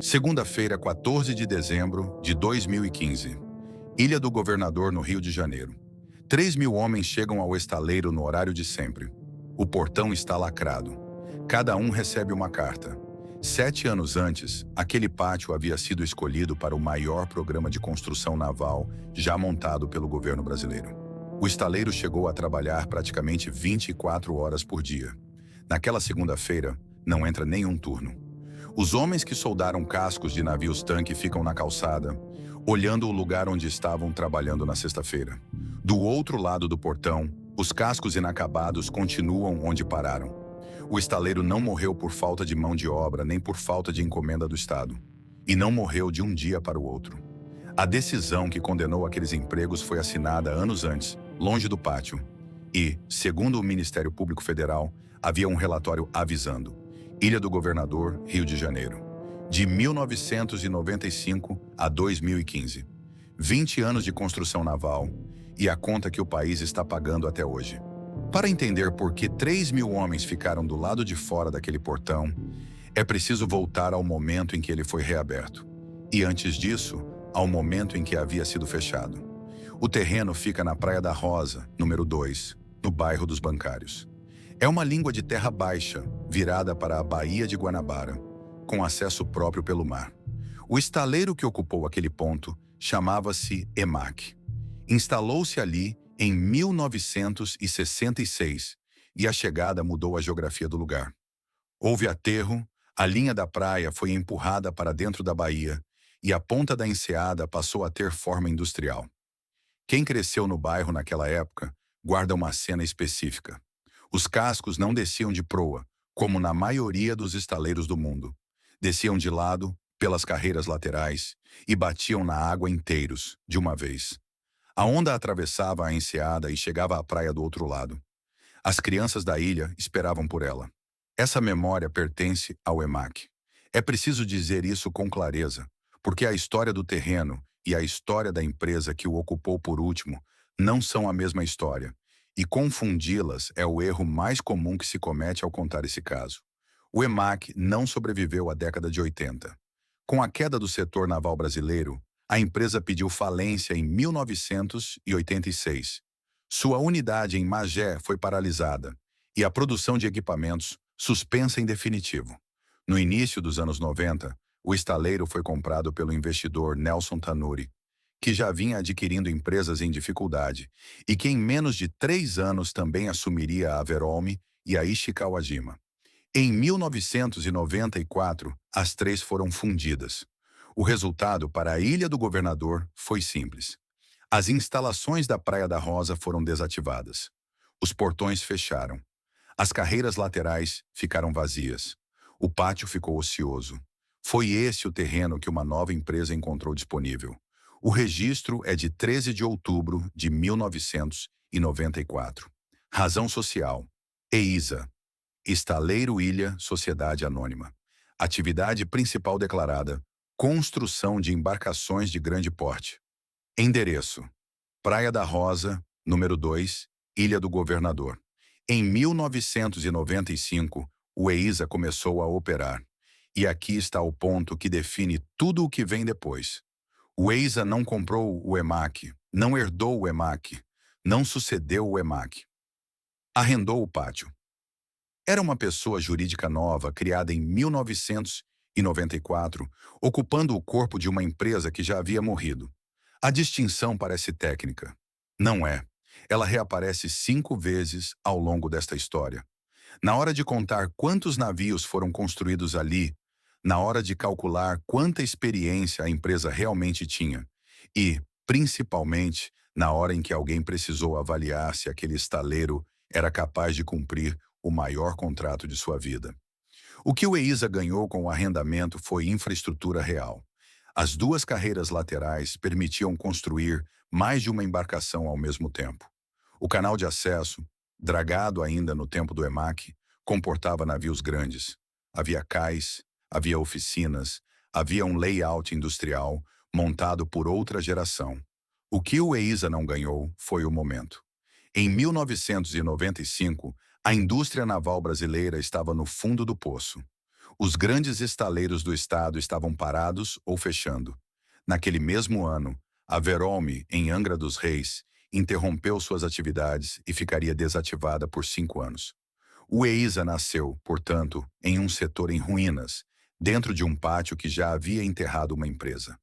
Segunda-feira, 14 de dezembro de 2015. Ilha do Governador, no Rio de Janeiro. 3.000 homens chegam ao estaleiro no horário de sempre. O portão está lacrado. Cada um recebe uma carta. 7 anos antes, aquele pátio havia sido escolhido para o maior programa de construção naval já montado pelo governo brasileiro. O estaleiro chegou a trabalhar praticamente 24 horas por dia. Naquela segunda-feira, não entra nenhum turno. Os homens que soldaram cascos de navios-tanque ficam na calçada, olhando o lugar onde estavam trabalhando na sexta-feira. Do outro lado do portão, os cascos inacabados continuam onde pararam. O estaleiro não morreu por falta de mão de obra nem por falta de encomenda do Estado. E não morreu de um dia para o outro. A decisão que condenou aqueles empregos foi assinada anos antes, longe do pátio. E, segundo o Ministério Público Federal, havia um relatório avisando: Ilha do Governador, Rio de Janeiro. De 1995 a 2015. 20 anos de construção naval e a conta que o país está pagando até hoje. Para entender por que 3.000 homens ficaram do lado de fora daquele portão, é preciso voltar ao momento em que ele foi reaberto. E antes disso, ao momento em que havia sido fechado. O terreno fica na Praia da Rosa, número 2, no bairro dos Bancários. É uma língua de terra baixa, virada para a Baía de Guanabara, com acesso próprio pelo mar. O estaleiro que ocupou aquele ponto chamava-se EMAC. Instalou-se ali em 1966 e a chegada mudou a geografia do lugar. Houve aterro, a linha da praia foi empurrada para dentro da baía e a ponta da enseada passou a ter forma industrial. Quem cresceu no bairro naquela época guarda uma cena específica. Os cascos não desciam de proa, como na maioria dos estaleiros do mundo. Desciam de lado, pelas carreiras laterais, e batiam na água inteiros, de uma vez. A onda atravessava a enseada e chegava à praia do outro lado. As crianças da ilha esperavam por ela. Essa memória pertence ao EMAC. É preciso dizer isso com clareza, porque a história do terreno e a história da empresa que o ocupou por último não são a mesma história. E confundi-las é o erro mais comum que se comete ao contar esse caso. O EMAC não sobreviveu à década de 80. Com a queda do setor naval brasileiro, a empresa pediu falência em 1986. Sua unidade em Magé foi paralisada e a produção de equipamentos suspensa em definitivo. No início dos anos 90, o estaleiro foi comprado pelo investidor Nelson Tanuri, que já vinha adquirindo empresas em dificuldade e que em menos de 3 anos também assumiria a Verolme e a Ishikawajima. Em 1994, as três foram fundidas. O resultado para a Ilha do Governador foi simples. As instalações da Praia da Rosa foram desativadas. Os portões fecharam. As carreiras laterais ficaram vazias. O pátio ficou ocioso. Foi esse o terreno que uma nova empresa encontrou disponível. O registro é de 13 de outubro de 1994. Razão social: EISA, Estaleiro Ilha Sociedade Anônima. Atividade principal declarada: construção de embarcações de grande porte. Endereço: Praia da Rosa, número 2, Ilha do Governador. Em 1995, o EISA começou a operar. E aqui está o ponto que define tudo o que vem depois. O EISA não comprou o EMAC, não herdou o EMAC, não sucedeu o EMAC. Arrendou o pátio. Era uma pessoa jurídica nova, criada em 1994, ocupando o corpo de uma empresa que já havia morrido. A distinção parece técnica. Não é. Ela reaparece 5 vezes ao longo desta história. Na hora de contar quantos navios foram construídos ali, na hora de calcular quanta experiência a empresa realmente tinha e, principalmente, na hora em que alguém precisou avaliar se aquele estaleiro era capaz de cumprir o maior contrato de sua vida. O que o EISA ganhou com o arrendamento foi infraestrutura real. As 2 carreiras laterais permitiam construir mais de uma embarcação ao mesmo tempo. O canal de acesso, dragado ainda no tempo do EMAC, comportava navios grandes. Havia cais, havia oficinas, havia um layout industrial montado por outra geração. O que o EISA não ganhou foi o momento. Em 1995, a indústria naval brasileira estava no fundo do poço. Os grandes estaleiros do estado estavam parados ou fechando. Naquele mesmo ano, a Verolme, em Angra dos Reis, interrompeu suas atividades e ficaria desativada por 5 anos. O EISA nasceu, portanto, em um setor em ruínas, dentro de um pátio que já havia enterrado uma empresa.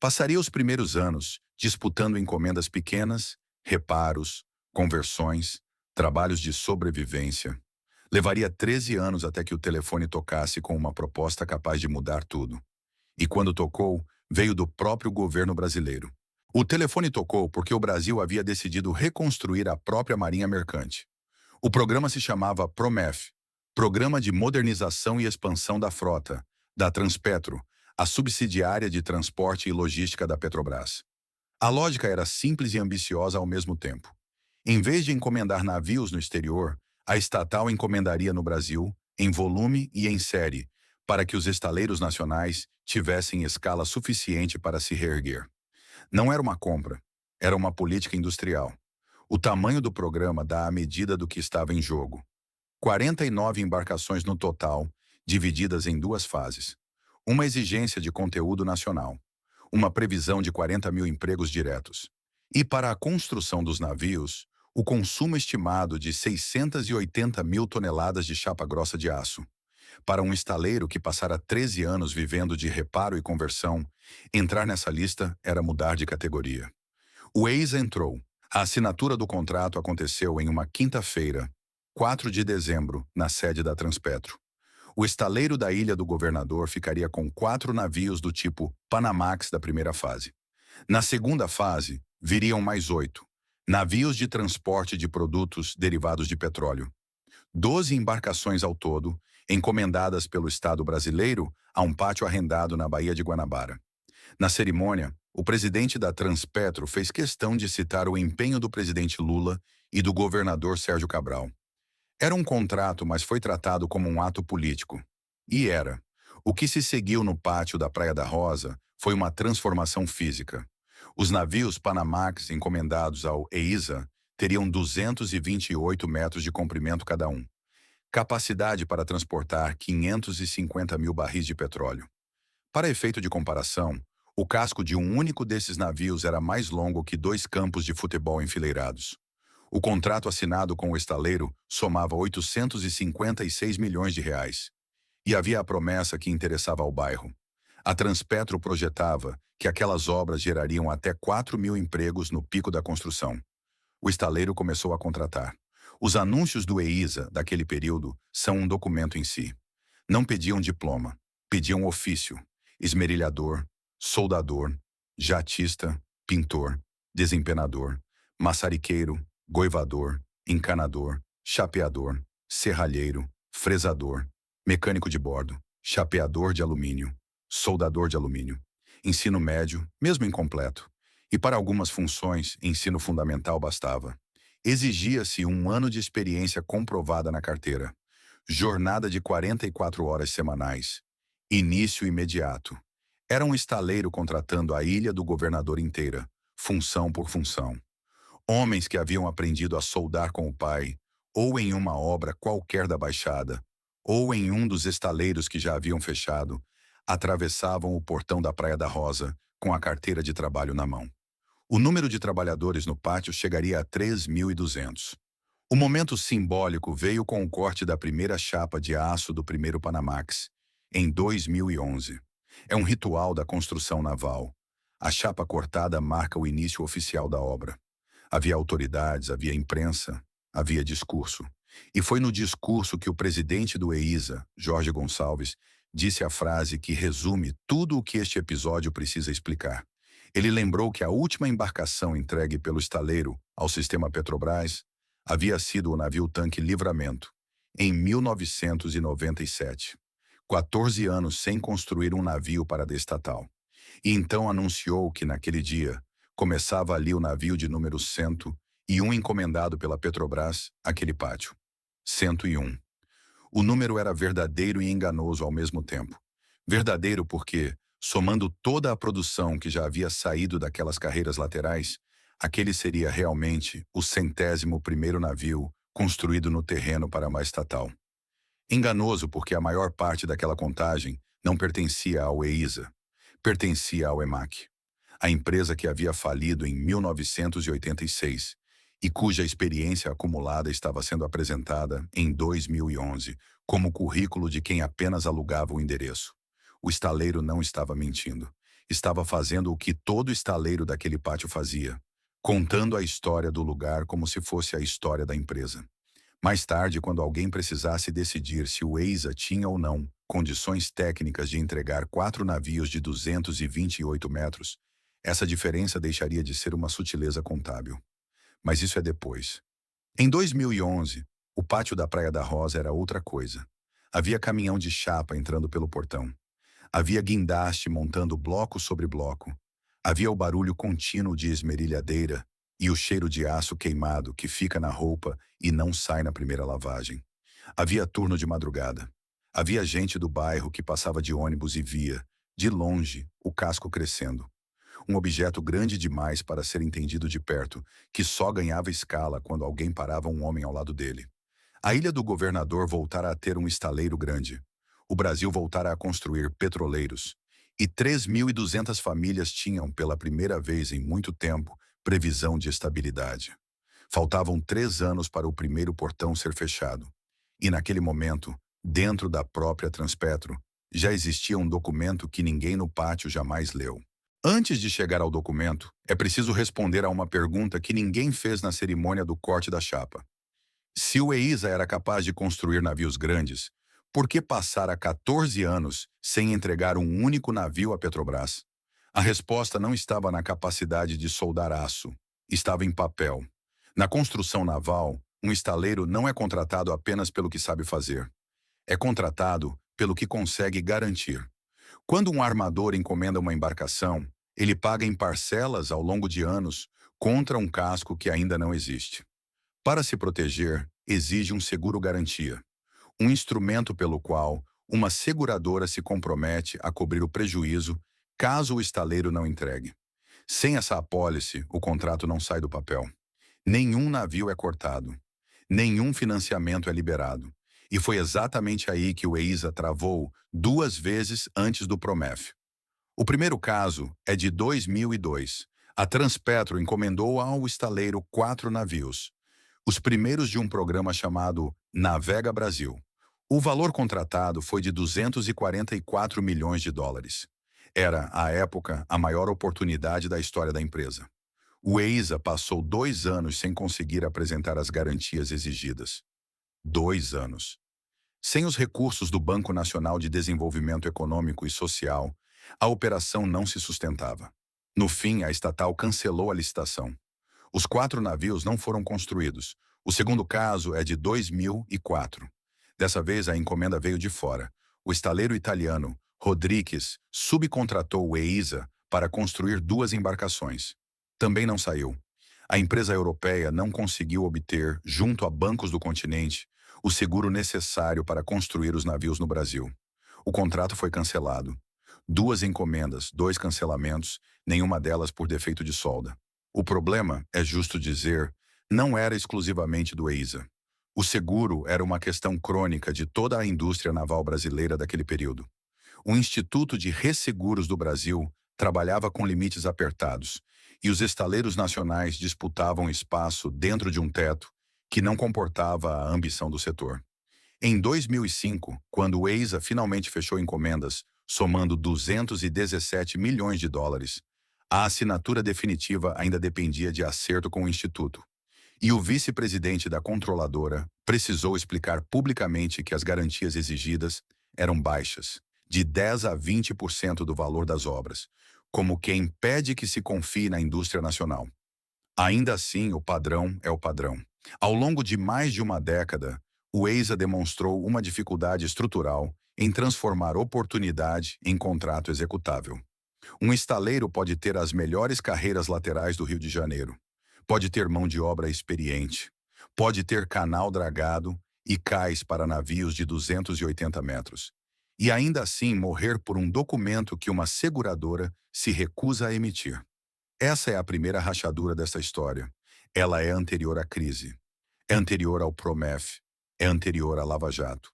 Passaria os primeiros anos disputando encomendas pequenas, reparos, conversões, trabalhos de sobrevivência. Levaria 13 anos até que o telefone tocasse com uma proposta capaz de mudar tudo. E quando tocou, veio do próprio governo brasileiro. O telefone tocou porque o Brasil havia decidido reconstruir a própria marinha mercante. O programa se chamava PROMEF, Programa de Modernização e Expansão da Frota, da Transpetro, a subsidiária de transporte e logística da Petrobras. A lógica era simples e ambiciosa ao mesmo tempo. Em vez de encomendar navios no exterior, a estatal encomendaria no Brasil, em volume e em série, para que os estaleiros nacionais tivessem escala suficiente para se reerguer. Não era uma compra, era uma política industrial. O tamanho do programa dá a medida do que estava em jogo. 49 embarcações no total, divididas em 2 fases. Uma exigência de conteúdo nacional. Uma previsão de 40 mil empregos diretos. E para a construção dos navios, o consumo estimado de 680 mil toneladas de chapa grossa de aço. Para um estaleiro que passara 13 anos vivendo de reparo e conversão, entrar nessa lista era mudar de categoria. O EISA entrou. A assinatura do contrato aconteceu em uma quinta-feira, 4 de dezembro, na sede da Transpetro. O estaleiro da Ilha do Governador ficaria com 4 navios do tipo Panamax da primeira fase. Na segunda fase, viriam mais 8 navios de transporte de produtos derivados de petróleo. 12 embarcações ao todo, encomendadas pelo Estado brasileiro a um pátio arrendado na Baía de Guanabara. Na cerimônia, o presidente da Transpetro fez questão de citar o empenho do presidente Lula e do governador Sérgio Cabral. Era um contrato, mas foi tratado como um ato político. E era. O que se seguiu no pátio da Praia da Rosa foi uma transformação física. Os navios Panamax encomendados ao EISA teriam 228 metros de comprimento cada um. Capacidade para transportar 550 mil barris de petróleo. Para efeito de comparação, o casco de um único desses navios era mais longo que 2 campos de futebol enfileirados. O contrato assinado com o estaleiro somava 856 milhões de reais. E havia a promessa que interessava ao bairro. A Transpetro projetava que aquelas obras gerariam até 4 mil empregos no pico da construção. O estaleiro começou a contratar. Os anúncios do EISA daquele período são um documento em si. Não pediam diploma, pediam ofício, esmerilhador, soldador, jatista, pintor, desempenador, maçariqueiro, goivador, encanador, chapeador, serralheiro, fresador, mecânico de bordo, chapeador de alumínio, soldador de alumínio, ensino médio, mesmo incompleto, e para algumas funções, ensino fundamental bastava. Exigia-se 1 ano de experiência comprovada na carteira, jornada de 44 horas semanais, início imediato. Era um estaleiro contratando a Ilha do Governador inteira, função por função. Homens que haviam aprendido a soldar com o pai, ou em uma obra qualquer da Baixada, ou em um dos estaleiros que já haviam fechado, atravessavam o portão da Praia da Rosa com a carteira de trabalho na mão. O número de trabalhadores no pátio chegaria a 3.200. O momento simbólico veio com o corte da primeira chapa de aço do primeiro Panamax, em 2011. É um ritual da construção naval. A chapa cortada marca o início oficial da obra. Havia autoridades, havia imprensa, havia discurso. E foi no discurso que o presidente do EISA, Jorge Gonçalves, disse a frase que resume tudo o que este episódio precisa explicar. Ele lembrou que a última embarcação entregue pelo estaleiro ao sistema Petrobras havia sido o navio-tanque Livramento, em 1997. 14 anos sem construir um navio para a estatal. E então anunciou que, naquele dia, começava ali o navio de número 101 encomendado pela Petrobras, aquele pátio. 101. O número era verdadeiro e enganoso ao mesmo tempo. Verdadeiro porque, somando toda a produção que já havia saído daquelas carreiras laterais, aquele seria realmente o 101º navio construído no terreno para uma estatal. Enganoso porque a maior parte daquela contagem não pertencia ao EISA, pertencia ao EMAC, a empresa que havia falido em 1986 e cuja experiência acumulada estava sendo apresentada em 2011 como currículo de quem apenas alugava o endereço. O estaleiro não estava mentindo. Estava fazendo o que todo estaleiro daquele pátio fazia, contando a história do lugar como se fosse a história da empresa. Mais tarde, quando alguém precisasse decidir se o EISA tinha ou não condições técnicas de entregar 4 navios de 228 metros, essa diferença deixaria de ser uma sutileza contábil. Mas isso é depois. Em 2011, o pátio da Praia da Rosa era outra coisa. Havia caminhão de chapa entrando pelo portão. Havia guindaste montando bloco sobre bloco. Havia o barulho contínuo de esmerilhadeira e o cheiro de aço queimado que fica na roupa e não sai na primeira lavagem. Havia turno de madrugada. Havia gente do bairro que passava de ônibus e via, de longe, o casco crescendo. Um objeto grande demais para ser entendido de perto, que só ganhava escala quando alguém parava um homem ao lado dele. A Ilha do Governador voltara a ter um estaleiro grande. O Brasil voltara a construir petroleiros. E 3.200 famílias tinham, pela primeira vez em muito tempo, previsão de estabilidade. Faltavam 3 anos para o primeiro portão ser fechado. E naquele momento, dentro da própria Transpetro, já existia um documento que ninguém no pátio jamais leu. Antes de chegar ao documento, é preciso responder a uma pergunta que ninguém fez na cerimônia do corte da chapa. Se o EISA era capaz de construir navios grandes, por que passara 14 anos sem entregar um único navio à Petrobras? A resposta não estava na capacidade de soldar aço, estava em papel. Na construção naval, um estaleiro não é contratado apenas pelo que sabe fazer. É contratado pelo que consegue garantir. Quando um armador encomenda uma embarcação, ele paga em parcelas ao longo de anos contra um casco que ainda não existe. Para se proteger, exige um seguro-garantia, um instrumento pelo qual uma seguradora se compromete a cobrir o prejuízo caso o estaleiro não entregue. Sem essa apólice, o contrato não sai do papel. Nenhum navio é cortado. Nenhum financiamento é liberado. E foi exatamente aí que o EISA travou 2 vezes antes do Promef. O primeiro caso é de 2002. A Transpetro encomendou ao estaleiro 4 navios, os primeiros de um programa chamado Navega Brasil. O valor contratado foi de 244 milhões de dólares. Era, à época, a maior oportunidade da história da empresa. O EISA passou 2 anos sem conseguir apresentar as garantias exigidas. 2 anos. Sem os recursos do Banco Nacional de Desenvolvimento Econômico e Social, a operação não se sustentava. No fim, a estatal cancelou a licitação. Os 4 navios não foram construídos. O segundo caso é de 2004. Dessa vez, a encomenda veio de fora. O estaleiro italiano, Rodrigues, subcontratou o EISA para construir 2 embarcações. Também não saiu. A empresa europeia não conseguiu obter, junto a bancos do continente, o seguro necessário para construir os navios no Brasil. O contrato foi cancelado. 2 encomendas, 2 cancelamentos, nenhuma delas por defeito de solda. O problema, é justo dizer, não era exclusivamente do EISA. O seguro era uma questão crônica de toda a indústria naval brasileira daquele período. O Instituto de Resseguros do Brasil trabalhava com limites apertados, e os estaleiros nacionais disputavam espaço dentro de um teto que não comportava a ambição do setor. Em 2005, quando o EISA finalmente fechou encomendas, somando 217 milhões de dólares, a assinatura definitiva ainda dependia de acerto com o Instituto. E o vice-presidente da controladora precisou explicar publicamente que as garantias exigidas eram baixas, de 10 a 20% do valor das obras, como quem pede que se confie na indústria nacional. Ainda assim, o padrão é o padrão. Ao longo de mais de uma década, o EISA demonstrou uma dificuldade estrutural em transformar oportunidade em contrato executável. Um estaleiro pode ter as melhores carreiras laterais do Rio de Janeiro, pode ter mão de obra experiente, pode ter canal dragado e cais para navios de 280 metros, e ainda assim morrer por um documento que uma seguradora se recusa a emitir. Essa é a primeira rachadura dessa história. Ela é anterior à crise, é anterior ao Promef, é anterior à Lava Jato.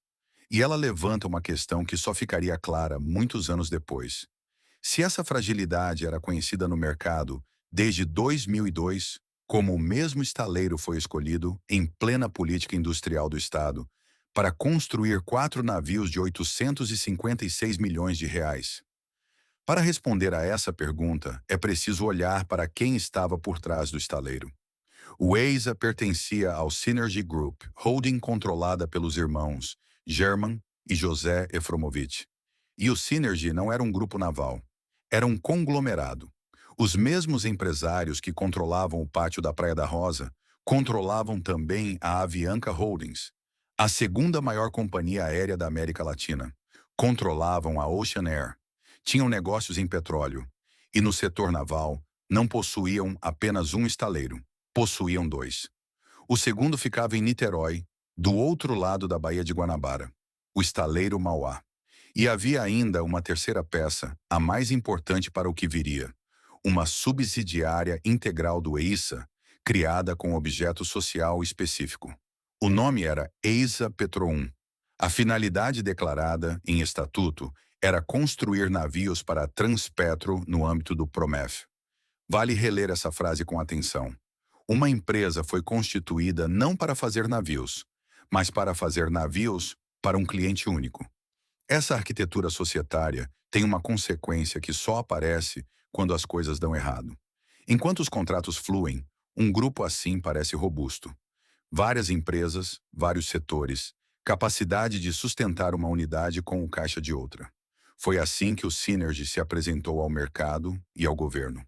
E ela levanta uma questão que só ficaria clara muitos anos depois. Se essa fragilidade era conhecida no mercado desde 2002, como o mesmo estaleiro foi escolhido em plena política industrial do Estado para construir 4 navios de 856 milhões de reais. Para responder a essa pergunta, é preciso olhar para quem estava por trás do estaleiro. O EISA pertencia ao Synergy Group, holding controlada pelos irmãos German e José Efromovich. E o Synergy não era um grupo naval, era um conglomerado. Os mesmos empresários que controlavam o pátio da Praia da Rosa controlavam também a Avianca Holdings, a segunda maior companhia aérea da América Latina. Controlavam a Ocean Air, tinham negócios em petróleo e no setor naval não possuíam apenas um estaleiro, possuíam dois. O segundo ficava em Niterói, do outro lado da Baía de Guanabara, o estaleiro Mauá. E havia ainda uma terceira peça, a mais importante para o que viria, uma subsidiária integral do EISA, criada com objeto social específico. O nome era EISA Petro 1. A finalidade declarada em estatuto era construir navios para a Transpetro no âmbito do Promef. Vale reler essa frase com atenção. Uma empresa foi constituída não para fazer navios, mas para fazer navios para um cliente único. Essa arquitetura societária tem uma consequência que só aparece quando as coisas dão errado. Enquanto os contratos fluem, um grupo assim parece robusto. Várias empresas, vários setores, capacidade de sustentar uma unidade com o caixa de outra. Foi assim que o Synergy se apresentou ao mercado e ao governo.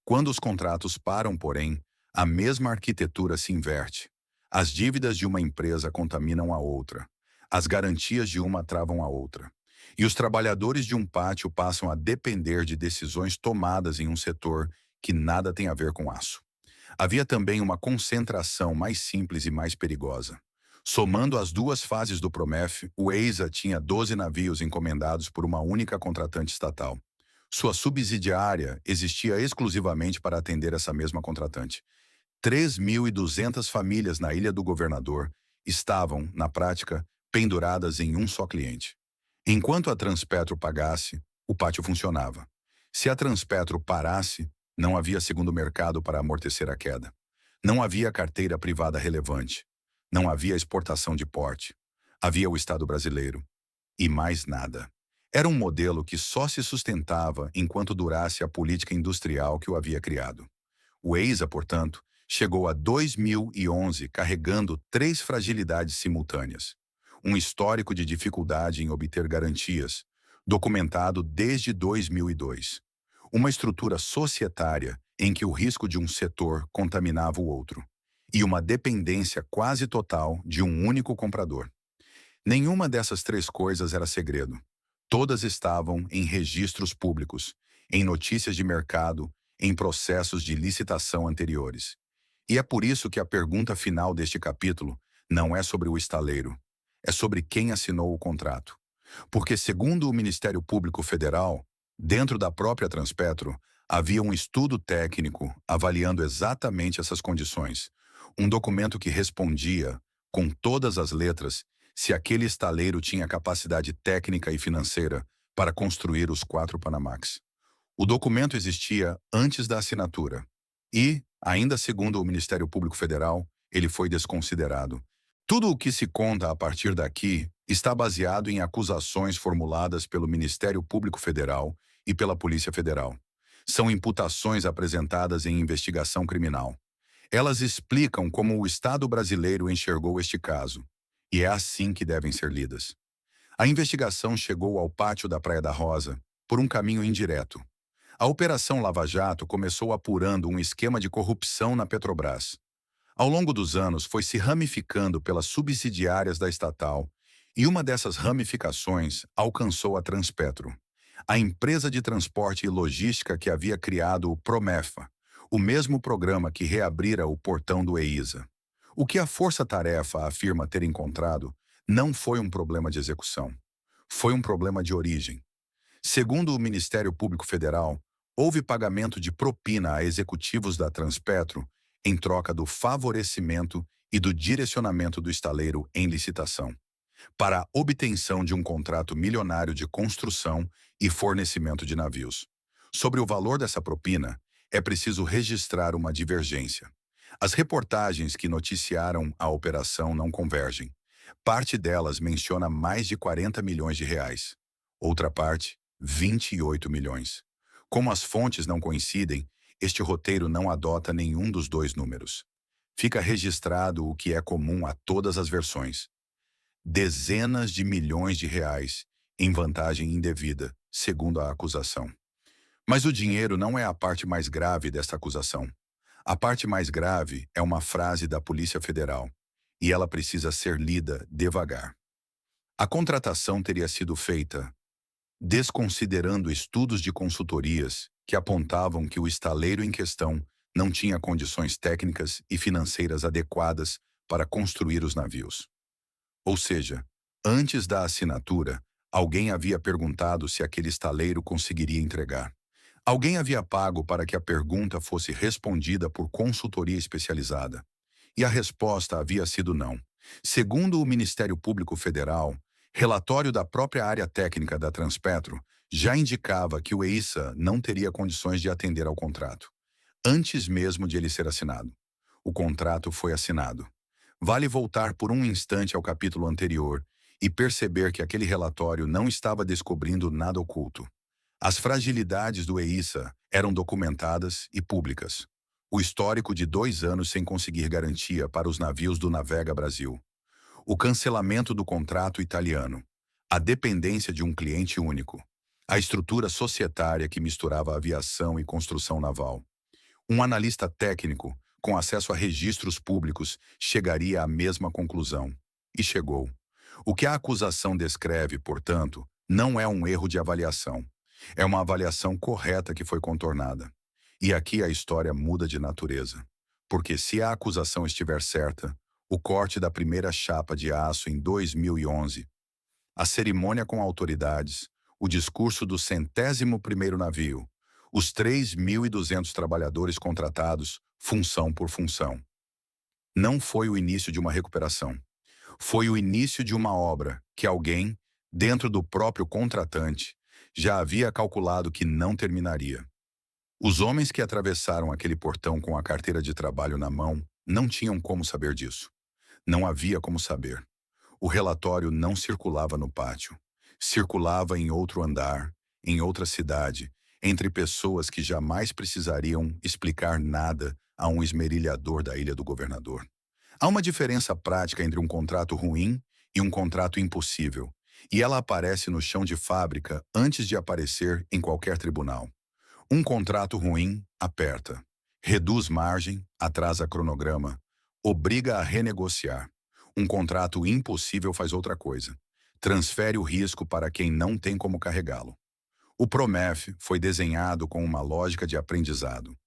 Quando os contratos param, porém, a mesma arquitetura se inverte. As dívidas de uma empresa contaminam a outra. As garantias de uma travam a outra. E os trabalhadores de um pátio passam a depender de decisões tomadas em um setor que nada tem a ver com aço. Havia também uma concentração mais simples e mais perigosa. Somando as duas fases do Promef, o EISA tinha 12 navios encomendados por uma única contratante estatal. Sua subsidiária existia exclusivamente para atender essa mesma contratante. 3.200 famílias na Ilha do Governador estavam, na prática, penduradas em um só cliente. Enquanto a Transpetro pagasse, o pátio funcionava. Se a Transpetro parasse, não havia segundo mercado para amortecer a queda. Não havia carteira privada relevante. Não havia exportação de porte. Havia o Estado brasileiro. E mais nada. Era um modelo que só se sustentava enquanto durasse a política industrial que o havia criado. O EISA, portanto, chegou a 2011 carregando 3 fragilidades simultâneas. Um histórico de dificuldade em obter garantias, documentado desde 2002. Uma estrutura societária em que o risco de um setor contaminava o outro. E uma dependência quase total de um único comprador. Nenhuma dessas 3 coisas era segredo. Todas estavam em registros públicos, em notícias de mercado, em processos de licitação anteriores. E é por isso que a pergunta final deste capítulo não é sobre o estaleiro, é sobre quem assinou o contrato. Porque, segundo o Ministério Público Federal, dentro da própria Transpetro, havia um estudo técnico avaliando exatamente essas condições. Um documento que respondia, com todas as letras, se aquele estaleiro tinha capacidade técnica e financeira para construir os 4 Panamax. O documento existia antes da assinatura e, ainda segundo o Ministério Público Federal, ele foi desconsiderado. Tudo o que se conta a partir daqui está baseado em acusações formuladas pelo Ministério Público Federal e pela Polícia Federal. São imputações apresentadas em investigação criminal. Elas explicam como o Estado brasileiro enxergou este caso. E é assim que devem ser lidas. A investigação chegou ao pátio da Praia da Rosa por um caminho indireto. A Operação Lava Jato começou apurando um esquema de corrupção na Petrobras. Ao longo dos anos, foi se ramificando pelas subsidiárias da estatal, e uma dessas ramificações alcançou a Transpetro, a empresa de transporte e logística que havia criado o Promefa, o mesmo programa que reabrira o portão do EISA. O que a Força-Tarefa afirma ter encontrado não foi um problema de execução. Foi um problema de origem. Segundo o Ministério Público Federal, houve pagamento de propina a executivos da Transpetro em troca do favorecimento e do direcionamento do estaleiro em licitação. para a obtenção de um contrato milionário de construção e fornecimento de navios. Sobre o valor dessa propina, é preciso registrar uma divergência. As reportagens que noticiaram a operação não convergem. Parte delas menciona mais de 40 milhões de reais. Outra parte, 28 milhões. Como as fontes não coincidem, este roteiro não adota nenhum dos dois números. Fica registrado o que é comum a todas as versões: dezenas de milhões de reais em vantagem indevida, segundo a acusação. Mas o dinheiro não é a parte mais grave desta acusação. A parte mais grave é uma frase da Polícia Federal, e ela precisa ser lida devagar. A contratação teria sido feita desconsiderando estudos de consultorias que apontavam que o estaleiro em questão não tinha condições técnicas e financeiras adequadas para construir os navios. Ou seja, antes da assinatura, alguém havia perguntado se aquele estaleiro conseguiria entregar. Alguém havia pago para que a pergunta fosse respondida por consultoria especializada. E a resposta havia sido não. Segundo o Ministério Público Federal, relatório da própria área técnica da Transpetro já indicava que o EISA não teria condições de atender ao contrato, antes mesmo de ele ser assinado. O contrato foi assinado. Vale voltar por um instante ao capítulo anterior e perceber que aquele relatório não estava descobrindo nada oculto. As fragilidades do EISA eram documentadas e públicas. O histórico de 2 anos sem conseguir garantia para os navios do Navega Brasil. O cancelamento do contrato italiano. A dependência de um cliente único. A estrutura societária que misturava aviação e construção naval. Um analista técnico, com acesso a registros públicos, chegaria à mesma conclusão. E chegou. O que a acusação descreve, portanto, não é um erro de avaliação. É uma avaliação correta que foi contornada. E aqui a história muda de natureza. Porque se a acusação estiver certa, o corte da primeira chapa de aço em 2011, a cerimônia com autoridades, o discurso do 101º navio, os 3.200 trabalhadores contratados, função por função. Não foi o início de uma recuperação. Foi o início de uma obra que alguém, dentro do próprio contratante, já havia calculado que não terminaria. Os homens que atravessaram aquele portão com a carteira de trabalho na mão não tinham como saber disso. Não havia como saber. O relatório não circulava no pátio. Circulava em outro andar, em outra cidade, entre pessoas que jamais precisariam explicar nada a um esmerilhador da Ilha do Governador. Há uma diferença prática entre um contrato ruim e um contrato impossível, e ela aparece no chão de fábrica antes de aparecer em qualquer tribunal. Um contrato ruim aperta, reduz margem, atrasa cronograma, obriga a renegociar. Um contrato impossível faz outra coisa. Transfere o risco para quem não tem como carregá-lo. O PROMEF foi desenhado com uma lógica de aprendizado.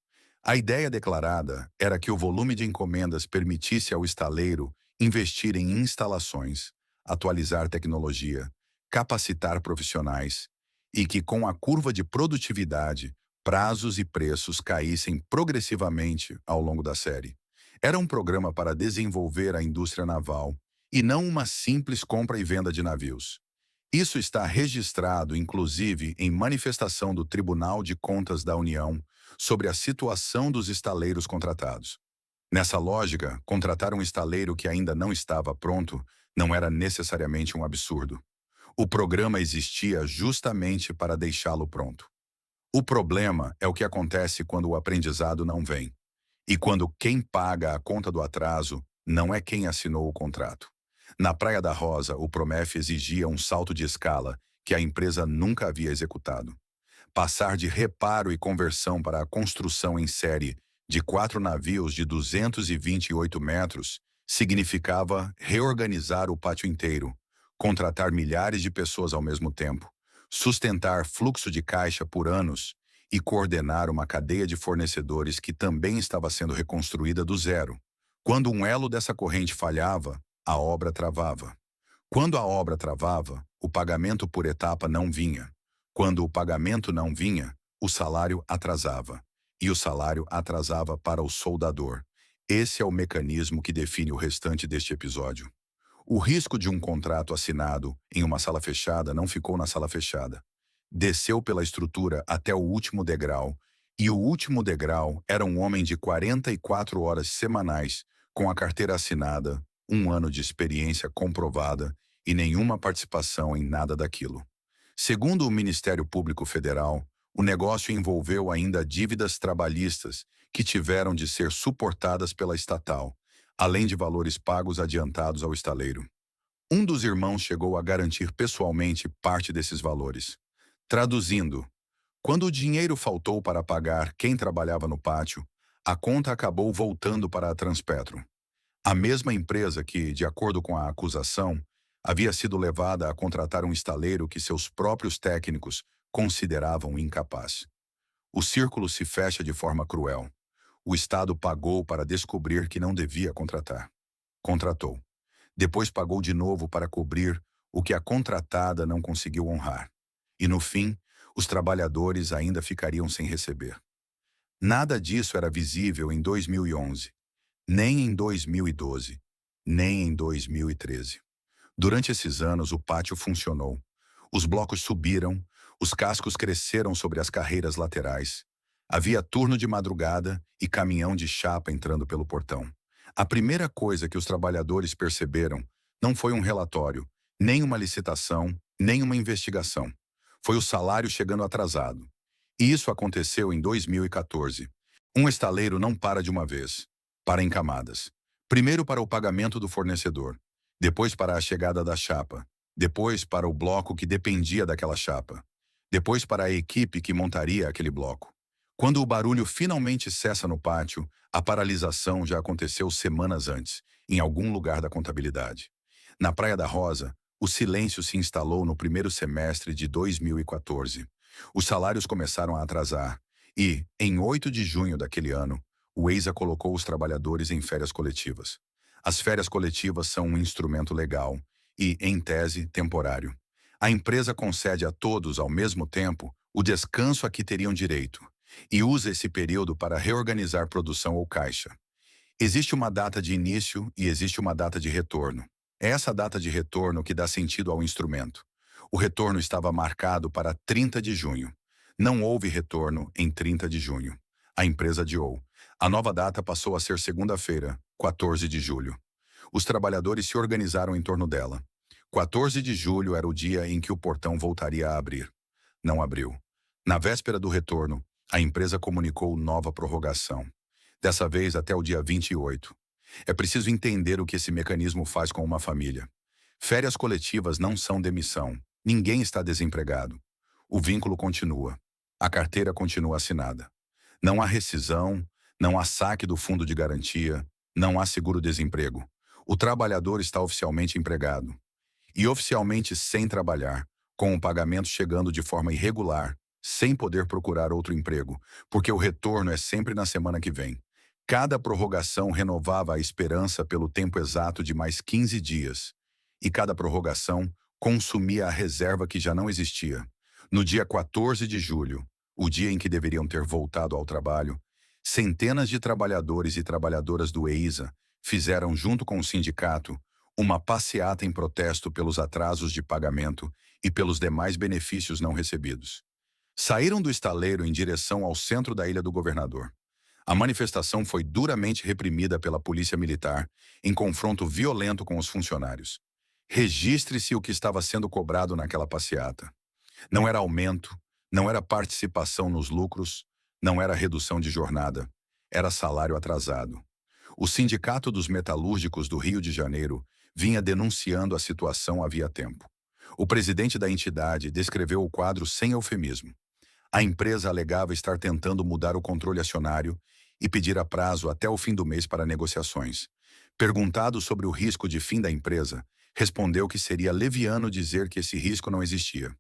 A ideia declarada era que o volume de encomendas permitisse ao estaleiro investir em instalações, atualizar tecnologia, capacitar profissionais e que, com a curva de produtividade, prazos e preços caíssem progressivamente ao longo da série. Era um programa para desenvolver a indústria naval e não uma simples compra e venda de navios. Isso está registrado, inclusive, em manifestação do Tribunal de Contas da União sobre a situação dos estaleiros contratados. Nessa lógica, contratar um estaleiro que ainda não estava pronto não era necessariamente um absurdo. O programa existia justamente para deixá-lo pronto. O problema é o que acontece quando o aprendizado não vem. E quando quem paga a conta do atraso não é quem assinou o contrato. Na Praia da Rosa, o PROMEF exigia um salto de escala que a empresa nunca havia executado. Passar de reparo e conversão para a construção em série de 4 navios de 228 metros significava reorganizar o pátio inteiro, contratar milhares de pessoas ao mesmo tempo, sustentar fluxo de caixa por anos e coordenar uma cadeia de fornecedores que também estava sendo reconstruída do zero. Quando um elo dessa corrente falhava, a obra travava. Quando a obra travava, o pagamento por etapa não vinha. Quando o pagamento não vinha, o salário atrasava. E o salário atrasava para o soldador. Esse é o mecanismo que define o restante deste episódio. O risco de um contrato assinado em uma sala fechada não ficou na sala fechada. Desceu pela estrutura até o último degrau, e o último degrau era um homem de 44 horas semanais, com a carteira assinada, 1 ano de experiência comprovada e nenhuma participação em nada daquilo. Segundo o Ministério Público Federal, o negócio envolveu ainda dívidas trabalhistas que tiveram de ser suportadas pela estatal, além de valores pagos adiantados ao estaleiro. Um dos irmãos chegou a garantir pessoalmente parte desses valores. Traduzindo, quando o dinheiro faltou para pagar quem trabalhava no pátio, a conta acabou voltando para a Transpetro. A mesma empresa que, de acordo com a acusação, havia sido levada a contratar um estaleiro que seus próprios técnicos consideravam incapaz. O círculo se fecha de forma cruel. O Estado pagou para descobrir que não devia contratar. Contratou. Depois pagou de novo para cobrir o que a contratada não conseguiu honrar. E no fim, os trabalhadores ainda ficariam sem receber. Nada disso era visível em 2011, nem em 2012, nem em 2013. Durante esses anos, o pátio funcionou. Os blocos subiram, os cascos cresceram sobre as carreiras laterais. Havia turno de madrugada e caminhão de chapa entrando pelo portão. A primeira coisa que os trabalhadores perceberam não foi um relatório, nem uma licitação, nem uma investigação. Foi o salário chegando atrasado. E isso aconteceu em 2014. Um estaleiro não para de uma vez. Para em camadas. Primeiro para o pagamento do fornecedor, depois para a chegada da chapa, depois para o bloco que dependia daquela chapa, depois para a equipe que montaria aquele bloco. Quando o barulho finalmente cessa no pátio, a paralisação já aconteceu semanas antes, em algum lugar da contabilidade. Na Praia da Rosa, o silêncio se instalou no primeiro semestre de 2014. Os salários começaram a atrasar e, em 8 de junho daquele ano, o EISA colocou os trabalhadores em férias coletivas. As férias coletivas são um instrumento legal e, em tese, temporário. A empresa concede a todos, ao mesmo tempo, o descanso a que teriam direito e usa esse período para reorganizar produção ou caixa. Existe uma data de início e existe uma data de retorno. É essa data de retorno que dá sentido ao instrumento. O retorno estava marcado para 30 de junho. Não houve retorno em 30 de junho. A empresa adiou. A nova data passou a ser segunda-feira, 14 de julho. Os trabalhadores se organizaram em torno dela. 14 de julho era o dia em que o portão voltaria a abrir. Não abriu. Na véspera do retorno, a empresa comunicou nova prorrogação. Dessa vez até o dia 28. É preciso entender o que esse mecanismo faz com uma família. Férias coletivas não são demissão. Ninguém está desempregado. O vínculo continua. A carteira continua assinada. Não há rescisão, não há saque do fundo de garantia, não há seguro-desemprego. O trabalhador está oficialmente empregado. E oficialmente sem trabalhar, com o pagamento chegando de forma irregular, sem poder procurar outro emprego, porque o retorno é sempre na semana que vem. Cada prorrogação renovava a esperança pelo tempo exato de mais 15 dias. E cada prorrogação consumia a reserva que já não existia. No dia 14 de julho, o dia em que deveriam ter voltado ao trabalho, centenas de trabalhadores e trabalhadoras do EISA fizeram, junto com o sindicato, uma passeata em protesto pelos atrasos de pagamento e pelos demais benefícios não recebidos. Saíram do estaleiro em direção ao centro da Ilha do Governador. A manifestação foi duramente reprimida pela polícia militar, em confronto violento com os funcionários. Registre-se o que estava sendo cobrado naquela passeata. Não era aumento, não era participação nos lucros, não era redução de jornada, era salário atrasado. O Sindicato dos Metalúrgicos do Rio de Janeiro vinha denunciando a situação havia tempo. O presidente da entidade descreveu o quadro sem eufemismo. A empresa alegava estar tentando mudar o controle acionário e pedir a prazo até o fim do mês para negociações. Perguntado sobre o risco de fim da empresa, respondeu que seria leviano dizer que esse risco não existia.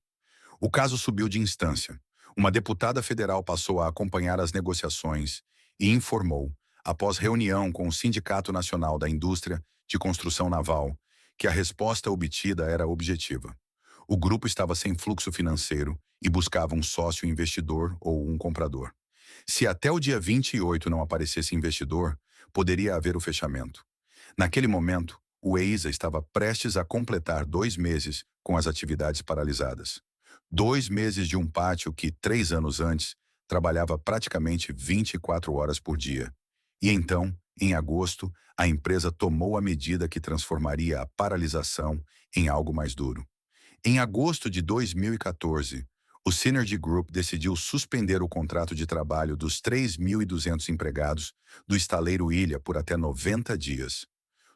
O caso subiu de instância. Uma deputada federal passou a acompanhar as negociações e informou, após reunião com o Sindicato Nacional da Indústria de Construção Naval, que a resposta obtida era objetiva. O grupo estava sem fluxo financeiro e buscava um sócio investidor ou um comprador. Se até o dia 28 não aparecesse investidor, poderia haver o fechamento. Naquele momento, o EISA estava prestes a completar 2 meses com as atividades paralisadas. 2 meses de um pátio que, 3 anos antes, trabalhava praticamente 24 horas por dia. E então, em agosto, a empresa tomou a medida que transformaria a paralisação em algo mais duro. Em agosto de 2014, o Synergy Group decidiu suspender o contrato de trabalho dos 3.200 empregados do estaleiro Ilha por até 90 dias.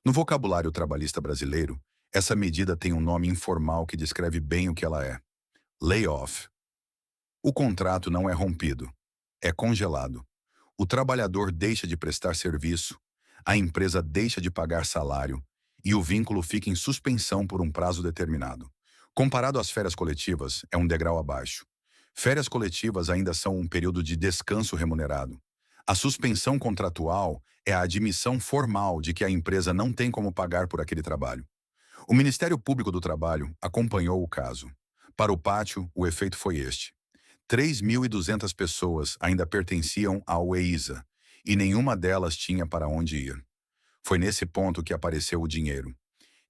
No vocabulário trabalhista brasileiro, essa medida tem um nome informal que descreve bem o que ela é: layoff. O contrato não é rompido, é congelado. O trabalhador deixa de prestar serviço, a empresa deixa de pagar salário e o vínculo fica em suspensão por um prazo determinado. Comparado às férias coletivas, é um degrau abaixo. Férias coletivas ainda são um período de descanso remunerado. A suspensão contratual é a admissão formal de que a empresa não tem como pagar por aquele trabalho. O Ministério Público do Trabalho acompanhou o caso. Para o pátio, o efeito foi este: 3.200 pessoas ainda pertenciam ao EISA e nenhuma delas tinha para onde ir. Foi nesse ponto que apareceu o dinheiro.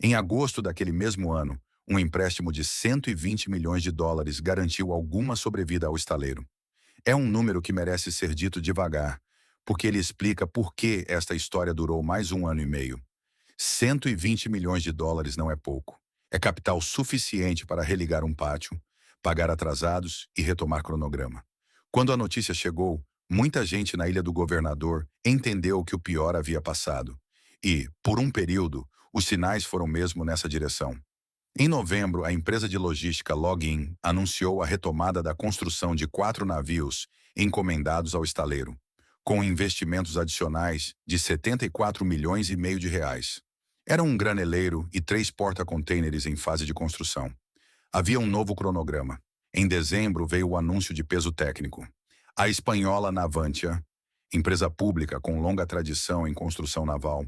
Em agosto daquele mesmo ano, um empréstimo de 120 milhões de dólares garantiu alguma sobrevida ao estaleiro. É um número que merece ser dito devagar, porque ele explica por que esta história durou mais 1 ano e meio. 120 milhões de dólares não é pouco. É capital suficiente para religar um pátio, pagar atrasados e retomar cronograma. Quando a notícia chegou, muita gente na Ilha do Governador entendeu que o pior havia passado. E, por um período, os sinais foram mesmo nessa direção. Em novembro, a empresa de logística Login anunciou a retomada da construção de 4 navios encomendados ao estaleiro, com investimentos adicionais de 74 milhões e meio de reais. Era um graneleiro e 3 porta-contêineres em fase de construção. Havia um novo cronograma. Em dezembro veio o anúncio de peso técnico. A espanhola Navantia, empresa pública com longa tradição em construção naval,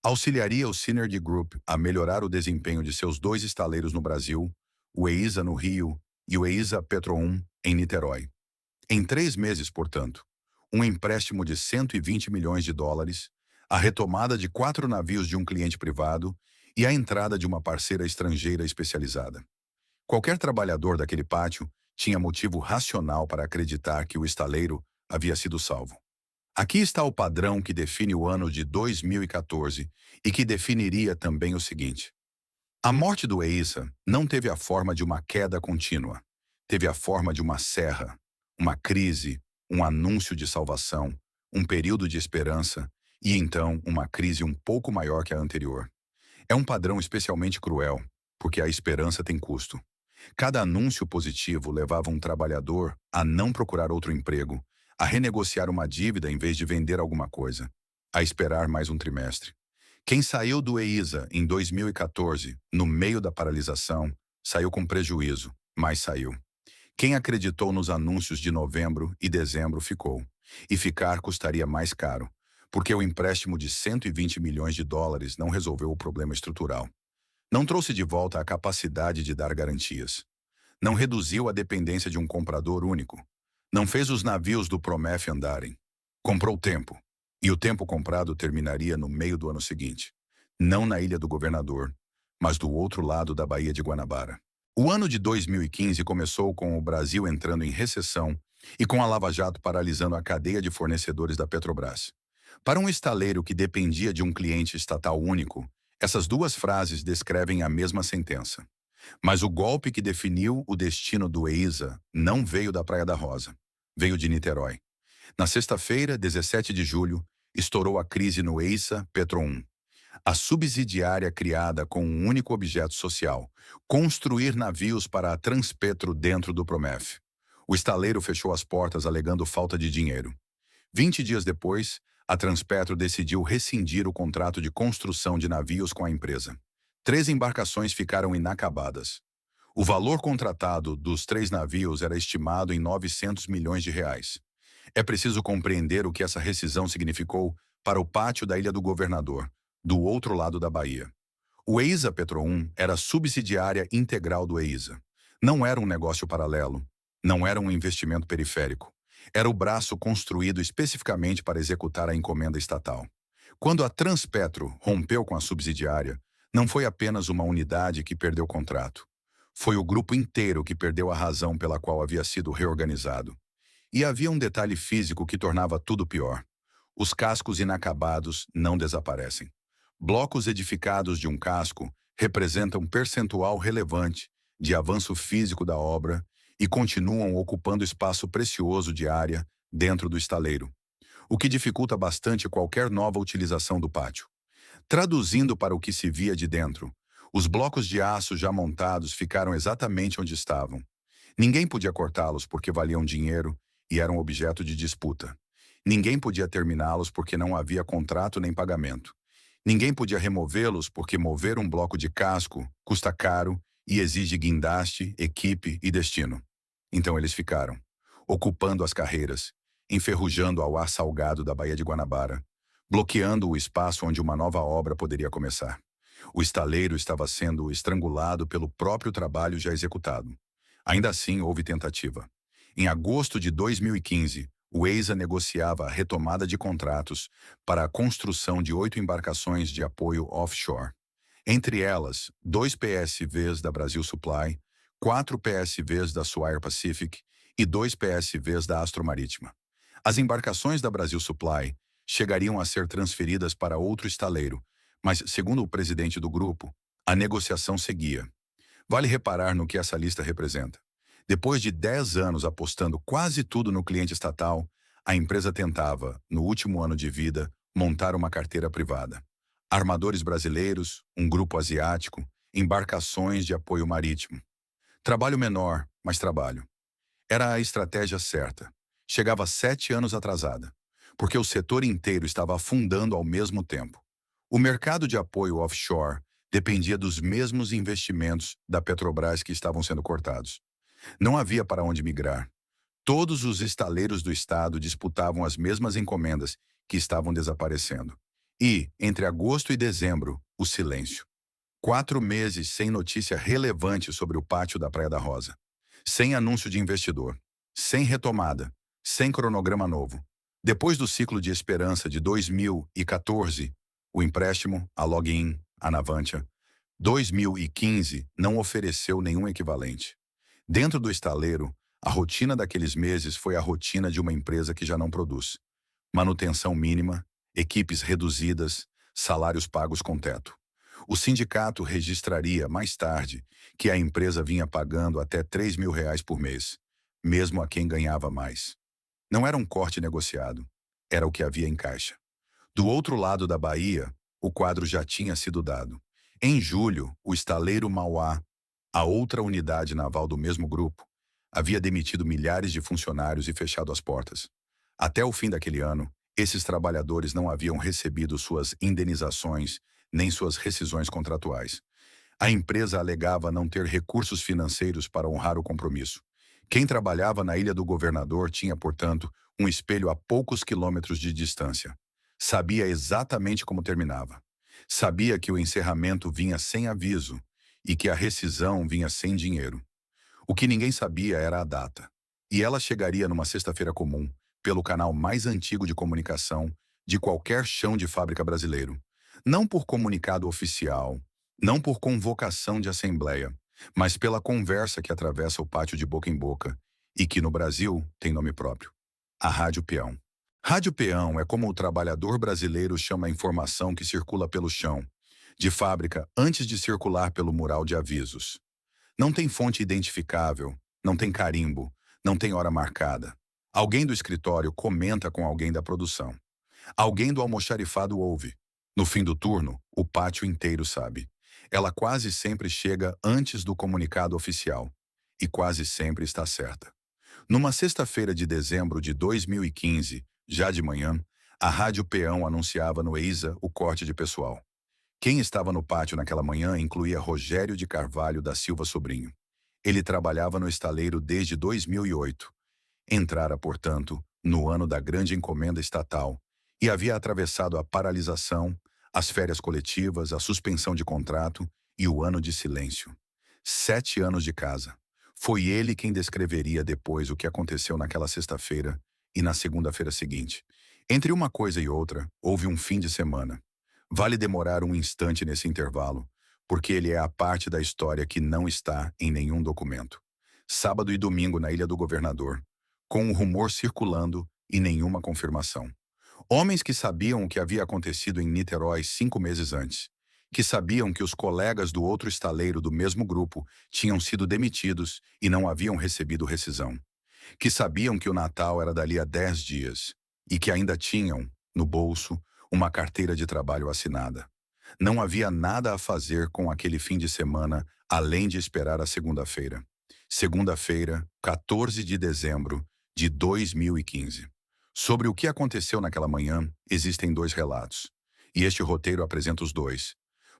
auxiliaria o Synergy Group a melhorar o desempenho de seus 2 estaleiros no Brasil, o EISA no Rio e o EISA Petro 1 em Niterói. Em 3 meses, portanto, um empréstimo de 120 milhões de dólares, a retomada de 4 navios de um cliente privado e a entrada de uma parceira estrangeira especializada. Qualquer trabalhador daquele pátio tinha motivo racional para acreditar que o estaleiro havia sido salvo. Aqui está o padrão que define o ano de 2014 e que definiria também o seguinte: a morte do EISA não teve a forma de uma queda contínua, teve a forma de uma serra, uma crise, um anúncio de salvação, um período de esperança e então uma crise um pouco maior que a anterior. É um padrão especialmente cruel, porque a esperança tem custo. Cada anúncio positivo levava um trabalhador a não procurar outro emprego, a renegociar uma dívida em vez de vender alguma coisa, a esperar mais um trimestre. Quem saiu do EISA em 2014, no meio da paralisação, saiu com prejuízo, mas saiu. Quem acreditou nos anúncios de novembro e dezembro ficou. E ficar custaria mais caro, porque o empréstimo de 120 milhões de dólares não resolveu o problema estrutural. Não trouxe de volta a capacidade de dar garantias. Não reduziu a dependência de um comprador único. Não fez os navios do Promef andarem. Comprou tempo. E o tempo comprado terminaria no meio do ano seguinte. Não na Ilha do Governador, mas do outro lado da Baía de Guanabara. O ano de 2015 começou com o Brasil entrando em recessão e com a Lava Jato paralisando a cadeia de fornecedores da Petrobras. Para um estaleiro que dependia de um cliente estatal único, essas 2 frases descrevem a mesma sentença. Mas o golpe que definiu o destino do EISA não veio da Praia da Rosa, veio de Niterói. Na sexta-feira, 17 de julho, estourou a crise no EISA Petro 1. A subsidiária criada com um único objeto social: construir navios para a Transpetro dentro do Promef. O estaleiro fechou as portas alegando falta de dinheiro. 20 dias depois, a Transpetro decidiu rescindir o contrato de construção de navios com a empresa. 3 embarcações ficaram inacabadas. O valor contratado dos 3 navios era estimado em 900 milhões de reais. É preciso compreender o que essa rescisão significou para o pátio da Ilha do Governador, do outro lado da Bahia. O EISA Petro 1 era subsidiária integral do EISA. Não era um negócio paralelo, não era um investimento periférico. Era o braço construído especificamente para executar a encomenda estatal. Quando a Transpetro rompeu com a subsidiária, Não foi apenas uma unidade que perdeu o contrato. Foi o grupo inteiro que perdeu a razão pela qual havia sido reorganizado. E havia um detalhe físico que tornava tudo pior. Os cascos inacabados não desaparecem. Blocos edificados de um casco representam um percentual relevante de avanço físico da obra e continuam ocupando espaço precioso de área dentro do estaleiro, o que dificulta bastante qualquer nova utilização do pátio. Traduzindo para o que se via de dentro, os blocos de aço já montados ficaram exatamente onde estavam. Ninguém podia cortá-los porque valiam dinheiro e eram objeto de disputa. Ninguém podia terminá-los porque não havia contrato nem pagamento. Ninguém podia removê-los porque mover um bloco de casco custa caro e exige guindaste, equipe e destino. Então eles ficaram, ocupando as carreiras, enferrujando ao ar salgado da Baía de Guanabara, bloqueando o espaço onde uma nova obra poderia começar. O estaleiro estava sendo estrangulado pelo próprio trabalho já executado. Ainda assim, houve tentativa. Em agosto de 2015, o EISA negociava a retomada de contratos para a construção de 8 embarcações de apoio offshore. Entre elas, 2 PSVs da Brasil Supply, 4 PSVs da Swire Pacific e 2 PSVs da Astro Marítima. As embarcações da Brasil Supply chegariam a ser transferidas para outro estaleiro, mas, segundo o presidente do grupo, a negociação seguia. Vale reparar no que essa lista representa. Depois de 10 anos apostando quase tudo no cliente estatal, a empresa tentava, no último ano de vida, montar uma carteira privada. Armadores brasileiros, um grupo asiático, embarcações de apoio marítimo. Trabalho menor, mas trabalho. Era a estratégia certa. Chegava 7 anos atrasada, porque o setor inteiro estava afundando ao mesmo tempo. O mercado de apoio offshore dependia dos mesmos investimentos da Petrobras que estavam sendo cortados. Não havia para onde migrar. Todos os estaleiros do estado disputavam as mesmas encomendas que estavam desaparecendo. E, entre agosto e dezembro, o silêncio. 4 meses sem notícia relevante sobre o pátio da Praia da Rosa. Sem anúncio de investidor. Sem retomada. Sem cronograma novo. Depois do ciclo de esperança de 2014, o empréstimo, a Login, a Navantia, 2015 não ofereceu nenhum equivalente. Dentro do estaleiro, a rotina daqueles meses foi a rotina de uma empresa que já não produz. Manutenção mínima, equipes reduzidas, salários pagos com teto. O sindicato registraria, mais tarde, que a empresa vinha pagando até R$ 3.000 por mês, mesmo a quem ganhava mais. Não era um corte negociado, era o que havia em caixa. Do outro lado da Bahia, o quadro já tinha sido dado. Em julho, o estaleiro Mauá, a outra unidade naval do mesmo grupo, havia demitido milhares de funcionários e fechado as portas. Até o fim daquele ano, esses trabalhadores não haviam recebido suas indenizações nem suas rescisões contratuais. A empresa alegava não ter recursos financeiros para honrar o compromisso. Quem trabalhava na Ilha do Governador tinha, portanto, um espelho a poucos quilômetros de distância. Sabia exatamente como terminava. Sabia que o encerramento vinha sem aviso e que a rescisão vinha sem dinheiro. O que ninguém sabia era a data. E ela chegaria numa sexta-feira comum, pelo canal mais antigo de comunicação de qualquer chão de fábrica brasileiro. Não por comunicado oficial, não por convocação de assembleia, mas pela conversa que atravessa o pátio de boca em boca e que no Brasil tem nome próprio: a Rádio Peão. Rádio Peão é como o trabalhador brasileiro chama a informação que circula pelo chão, de fábrica antes de circular pelo mural de avisos. Não tem fonte identificável, não tem carimbo, não tem hora marcada. Alguém do escritório comenta com alguém da produção. Alguém do almoxarifado ouve. No fim do turno, o pátio inteiro sabe. Ela quase sempre chega antes do comunicado oficial. E quase sempre está certa. Numa sexta-feira de dezembro de 2015, já de manhã, a Rádio Peão anunciava no EISA o corte de pessoal. Quem estava no pátio naquela manhã incluía Rogério de Carvalho da Silva Sobrinho. Ele trabalhava no estaleiro desde 2008. Entrara, portanto, no ano da grande encomenda estatal e havia atravessado a paralisação, as férias coletivas, a suspensão de contrato e o ano de silêncio. 7 anos de casa. Foi ele quem descreveria depois o que aconteceu naquela sexta-feira e na segunda-feira seguinte. Entre uma coisa e outra, houve um fim de semana. Vale demorar um instante nesse intervalo, porque ele é a parte da história que não está em nenhum documento. Sábado e domingo na Ilha do Governador, com o rumor circulando e nenhuma confirmação. Homens que sabiam o que havia acontecido em Niterói 5 meses antes, que sabiam que os colegas do outro estaleiro do mesmo grupo tinham sido demitidos e não haviam recebido rescisão, que sabiam que o Natal era dali a 10 dias e que ainda tinham, no bolso, uma carteira de trabalho assinada. Não havia nada a fazer com aquele fim de semana além de esperar a segunda-feira. Segunda-feira, 14 de dezembro de 2015. Sobre o que aconteceu naquela manhã, existem dois relatos. E este roteiro apresenta os dois,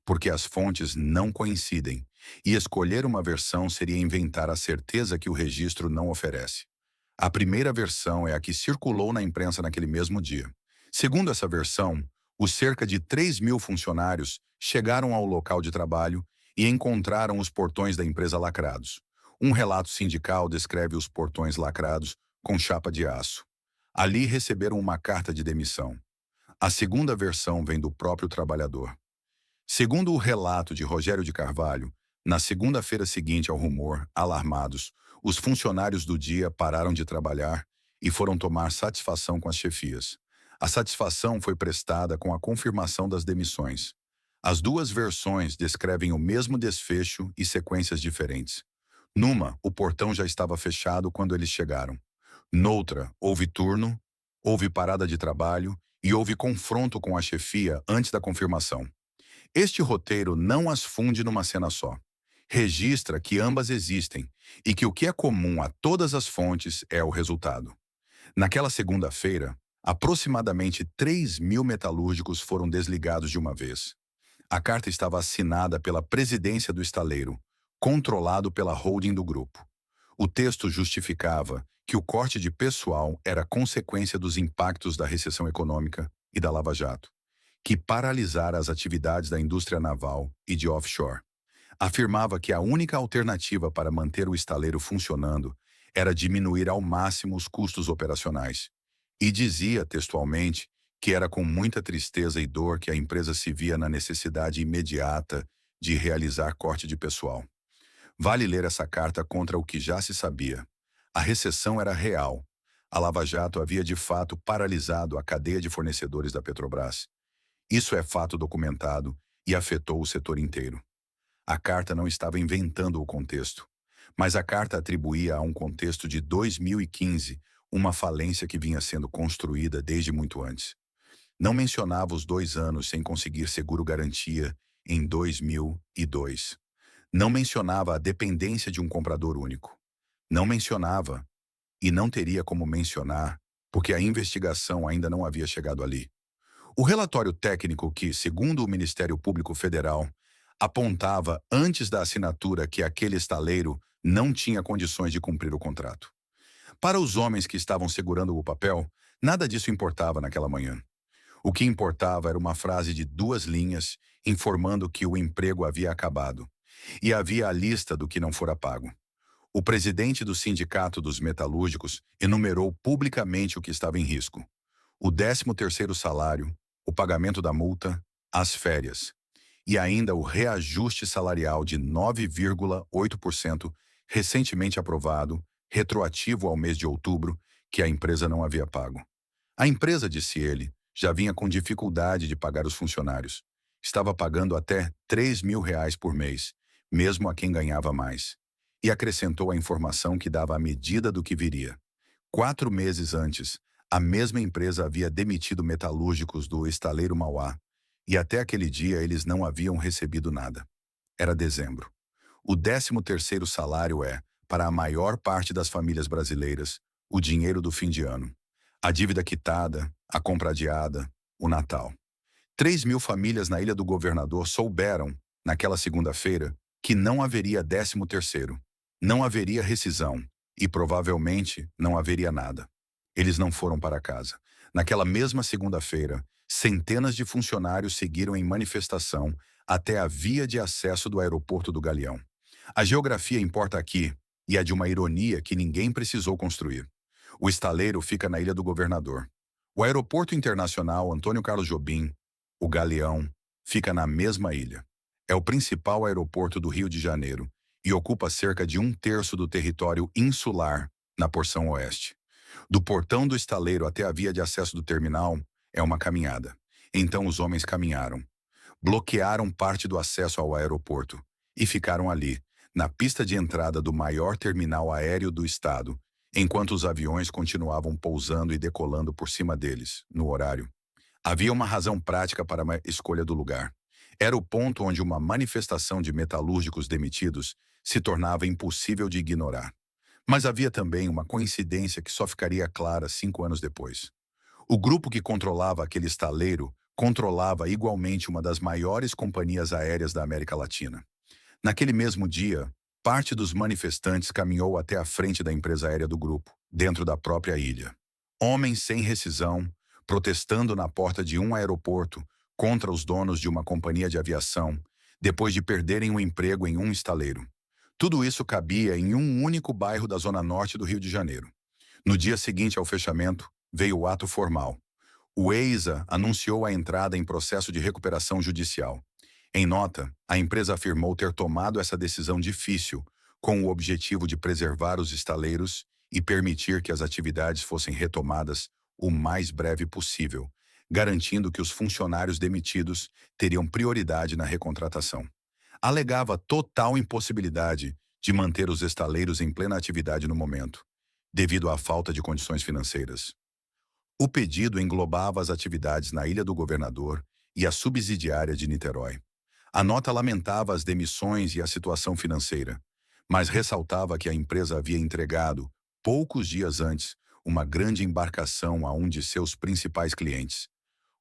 porque as fontes não coincidem, e escolher uma versão seria inventar a certeza que o registro não oferece. A primeira versão é a que circulou na imprensa naquele mesmo dia. Segundo essa versão, os cerca de 3.000 funcionários chegaram ao local de trabalho e encontraram os portões da empresa lacrados. Um relato sindical descreve os portões lacrados com chapa de aço. Ali receberam uma carta de demissão. A segunda versão vem do próprio trabalhador. Segundo o relato de Rogério de Carvalho, na segunda-feira seguinte ao rumor, alarmados, os funcionários do dia pararam de trabalhar e foram tomar satisfação com as chefias. A satisfação foi prestada com a confirmação das demissões. As duas versões descrevem o mesmo desfecho e sequências diferentes. Numa, o portão já estava fechado quando eles chegaram. Noutra, houve turno, houve parada de trabalho e houve confronto com a chefia antes da confirmação. Este roteiro não as funde numa cena só. Registra que ambas existem e que o que é comum a todas as fontes é o resultado. Naquela segunda-feira, aproximadamente 3.000 metalúrgicos foram desligados de uma vez. A carta estava assinada pela presidência do estaleiro, controlado pela holding do grupo. O texto justificava que o corte de pessoal era consequência dos impactos da recessão econômica e da Lava Jato, que paralisara as atividades da indústria naval e de offshore. Afirmava que a única alternativa para manter o estaleiro funcionando era diminuir ao máximo os custos operacionais. E dizia, textualmente, que era com muita tristeza e dor que a empresa se via na necessidade imediata de realizar corte de pessoal. Vale ler essa carta contra o que já se sabia. A recessão era real. A Lava Jato havia de fato paralisado a cadeia de fornecedores da Petrobras. Isso é fato documentado e afetou o setor inteiro. A carta não estava inventando o contexto, mas a carta atribuía a um contexto de 2015 uma falência que vinha sendo construída desde muito antes. Não mencionava os 2 anos sem conseguir seguro-garantia em 2002. Não mencionava a dependência de um comprador único. Não mencionava, e não teria como mencionar, porque a investigação ainda não havia chegado ali. O relatório técnico que, segundo o Ministério Público Federal, apontava antes da assinatura que aquele estaleiro não tinha condições de cumprir o contrato. Para os homens que estavam segurando o papel, nada disso importava naquela manhã. O que importava era uma frase de 2 linhas informando que o emprego havia acabado. E havia a lista do que não fora pago. O presidente do Sindicato dos Metalúrgicos enumerou publicamente o que estava em risco: o 13º salário, o pagamento da multa, as férias e ainda o reajuste salarial de 9,8% recentemente aprovado, retroativo ao mês de outubro, que a empresa não havia pago. A empresa, disse ele, já vinha com dificuldade de pagar os funcionários. Estava pagando até R$ 3.000 por mês, mesmo a quem ganhava mais. E acrescentou a informação que dava a medida do que viria. 4 meses antes, a mesma empresa havia demitido metalúrgicos do estaleiro Mauá, e até aquele dia eles não haviam recebido nada. Era dezembro. O 13º salário é, para a maior parte das famílias brasileiras, o dinheiro do fim de ano. A dívida quitada, a compra adiada, o Natal. 3.000 famílias na Ilha do Governador souberam, naquela segunda-feira, que não haveria 13º, não haveria rescisão e provavelmente não haveria nada. Eles não foram para casa. Naquela mesma segunda-feira, centenas de funcionários seguiram em manifestação até a via de acesso do aeroporto do Galeão. A geografia importa aqui, e é de uma ironia que ninguém precisou construir. O estaleiro fica na Ilha do Governador. O aeroporto internacional Antônio Carlos Jobim, o Galeão, fica na mesma ilha. é o principal aeroporto do Rio de Janeiro e ocupa cerca de um terço do território insular na porção oeste. Do portão do estaleiro até a via de acesso do terminal é uma caminhada. Então os homens caminharam, bloquearam parte do acesso ao aeroporto e ficaram ali, na pista de entrada do maior terminal aéreo do estado, enquanto os aviões continuavam pousando e decolando por cima deles, no horário. Havia uma razão prática para a escolha do lugar. Era o ponto onde uma manifestação de metalúrgicos demitidos se tornava impossível de ignorar. Mas havia também uma coincidência que só ficaria clara 5 anos depois. O grupo que controlava aquele estaleiro controlava igualmente uma das maiores companhias aéreas da América Latina. Naquele mesmo dia, parte dos manifestantes caminhou até a frente da empresa aérea do grupo, dentro da própria ilha. Homens sem rescisão, protestando na porta de um aeroporto contra os donos de uma companhia de aviação, depois de perderem o emprego em um estaleiro. Tudo isso cabia em um único bairro da zona norte do Rio de Janeiro. No dia seguinte ao fechamento, veio o ato formal. O EISA anunciou a entrada em processo de recuperação judicial. Em nota, a empresa afirmou ter tomado essa decisão difícil, com o objetivo de preservar os estaleiros e permitir que as atividades fossem retomadas o mais breve possível, garantindo que os funcionários demitidos teriam prioridade na recontratação. Alegava total impossibilidade de manter os estaleiros em plena atividade no momento, devido à falta de condições financeiras. O pedido englobava as atividades na Ilha do Governador e a subsidiária de Niterói. A nota lamentava as demissões e a situação financeira, mas ressaltava que a empresa havia entregado, poucos dias antes, uma grande embarcação a um de seus principais clientes.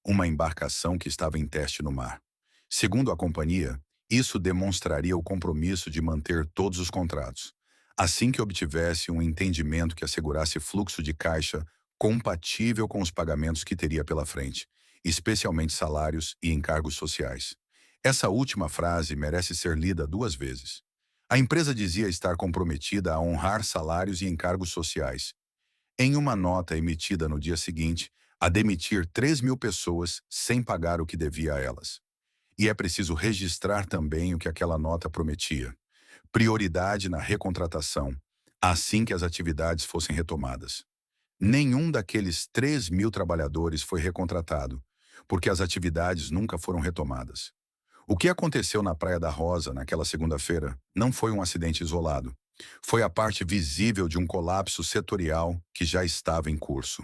Uma embarcação que estava em teste no mar. Segundo a companhia, isso demonstraria o compromisso de manter todos os contratos, assim que obtivesse um entendimento que assegurasse fluxo de caixa compatível com os pagamentos que teria pela frente, especialmente salários e encargos sociais. Essa última frase merece ser lida 2 vezes. A empresa dizia estar comprometida a honrar salários e encargos sociais. Em uma nota emitida no dia seguinte, a demitir 3.000 pessoas sem pagar o que devia a elas. E é preciso registrar também o que aquela nota prometia. Prioridade na recontratação, assim que as atividades fossem retomadas. Nenhum daqueles 3.000 trabalhadores foi recontratado, porque as atividades nunca foram retomadas. O que aconteceu na Praia da Rosa naquela segunda-feira não foi um acidente isolado. Foi a parte visível de um colapso setorial que já estava em curso.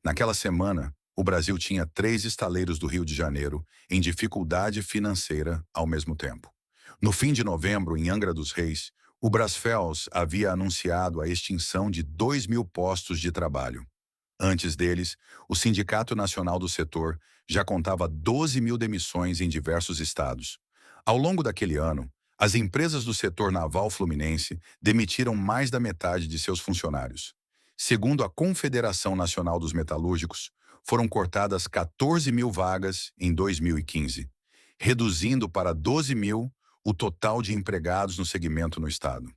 Naquela semana, o Brasil tinha 3 estaleiros do Rio de Janeiro em dificuldade financeira ao mesmo tempo. No fim de novembro, em Angra dos Reis, o Brasfels havia anunciado a extinção de 2.000 postos de trabalho. Antes deles, o Sindicato Nacional do Setor já contava 12.000 demissões em diversos estados. Ao longo daquele ano, as empresas do setor naval fluminense demitiram mais da metade de seus funcionários. Segundo a Confederação Nacional dos Metalúrgicos, foram cortadas 14.000 vagas em 2015, reduzindo para 12.000 o total de empregados no segmento no estado.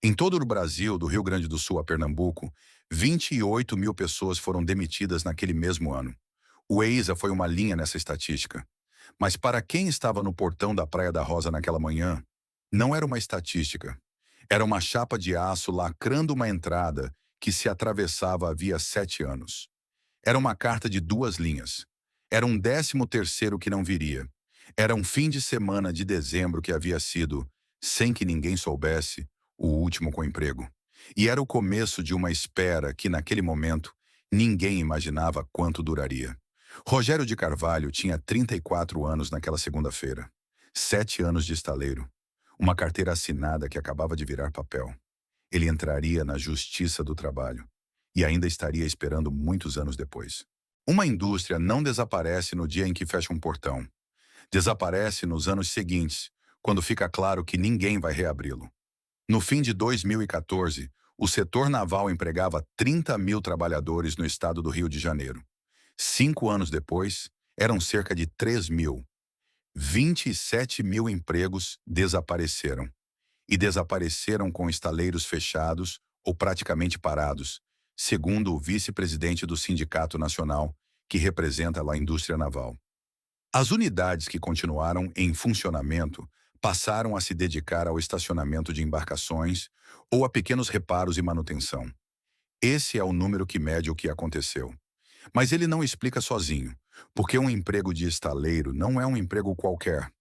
Em todo o Brasil, do Rio Grande do Sul a Pernambuco, 28.000 pessoas foram demitidas naquele mesmo ano. O EISA foi uma linha nessa estatística. Mas para quem estava no portão da Praia da Rosa naquela manhã, não era uma estatística. Era uma chapa de aço lacrando uma entrada que se atravessava havia 7 anos. Era uma carta de 2 linhas. Era um 13º que não viria. Era um fim de semana de dezembro que havia sido, sem que ninguém soubesse, o último com emprego. E era o começo de uma espera que, naquele momento, ninguém imaginava quanto duraria. Rogério de Carvalho tinha 34 anos naquela segunda-feira. 7 anos de estaleiro. Uma carteira assinada que acabava de virar papel. Ele entraria na Justiça do Trabalho. E ainda estaria esperando muitos anos depois. Uma indústria não desaparece no dia em que fecha um portão. Desaparece nos anos seguintes, quando fica claro que ninguém vai reabri-lo. No fim de 2014, o setor naval empregava 30.000 trabalhadores no estado do Rio de Janeiro. 5 anos depois, eram cerca de 3.000. 27.000 empregos desapareceram. E desapareceram com estaleiros fechados ou praticamente parados, segundo o vice-presidente do Sindicato Nacional, que representa lá a indústria naval. As unidades que continuaram em funcionamento passaram a se dedicar ao estacionamento de embarcações ou a pequenos reparos e manutenção. Esse é o número que mede o que aconteceu. Mas ele não explica sozinho, porque um emprego de estaleiro não é um emprego qualquer.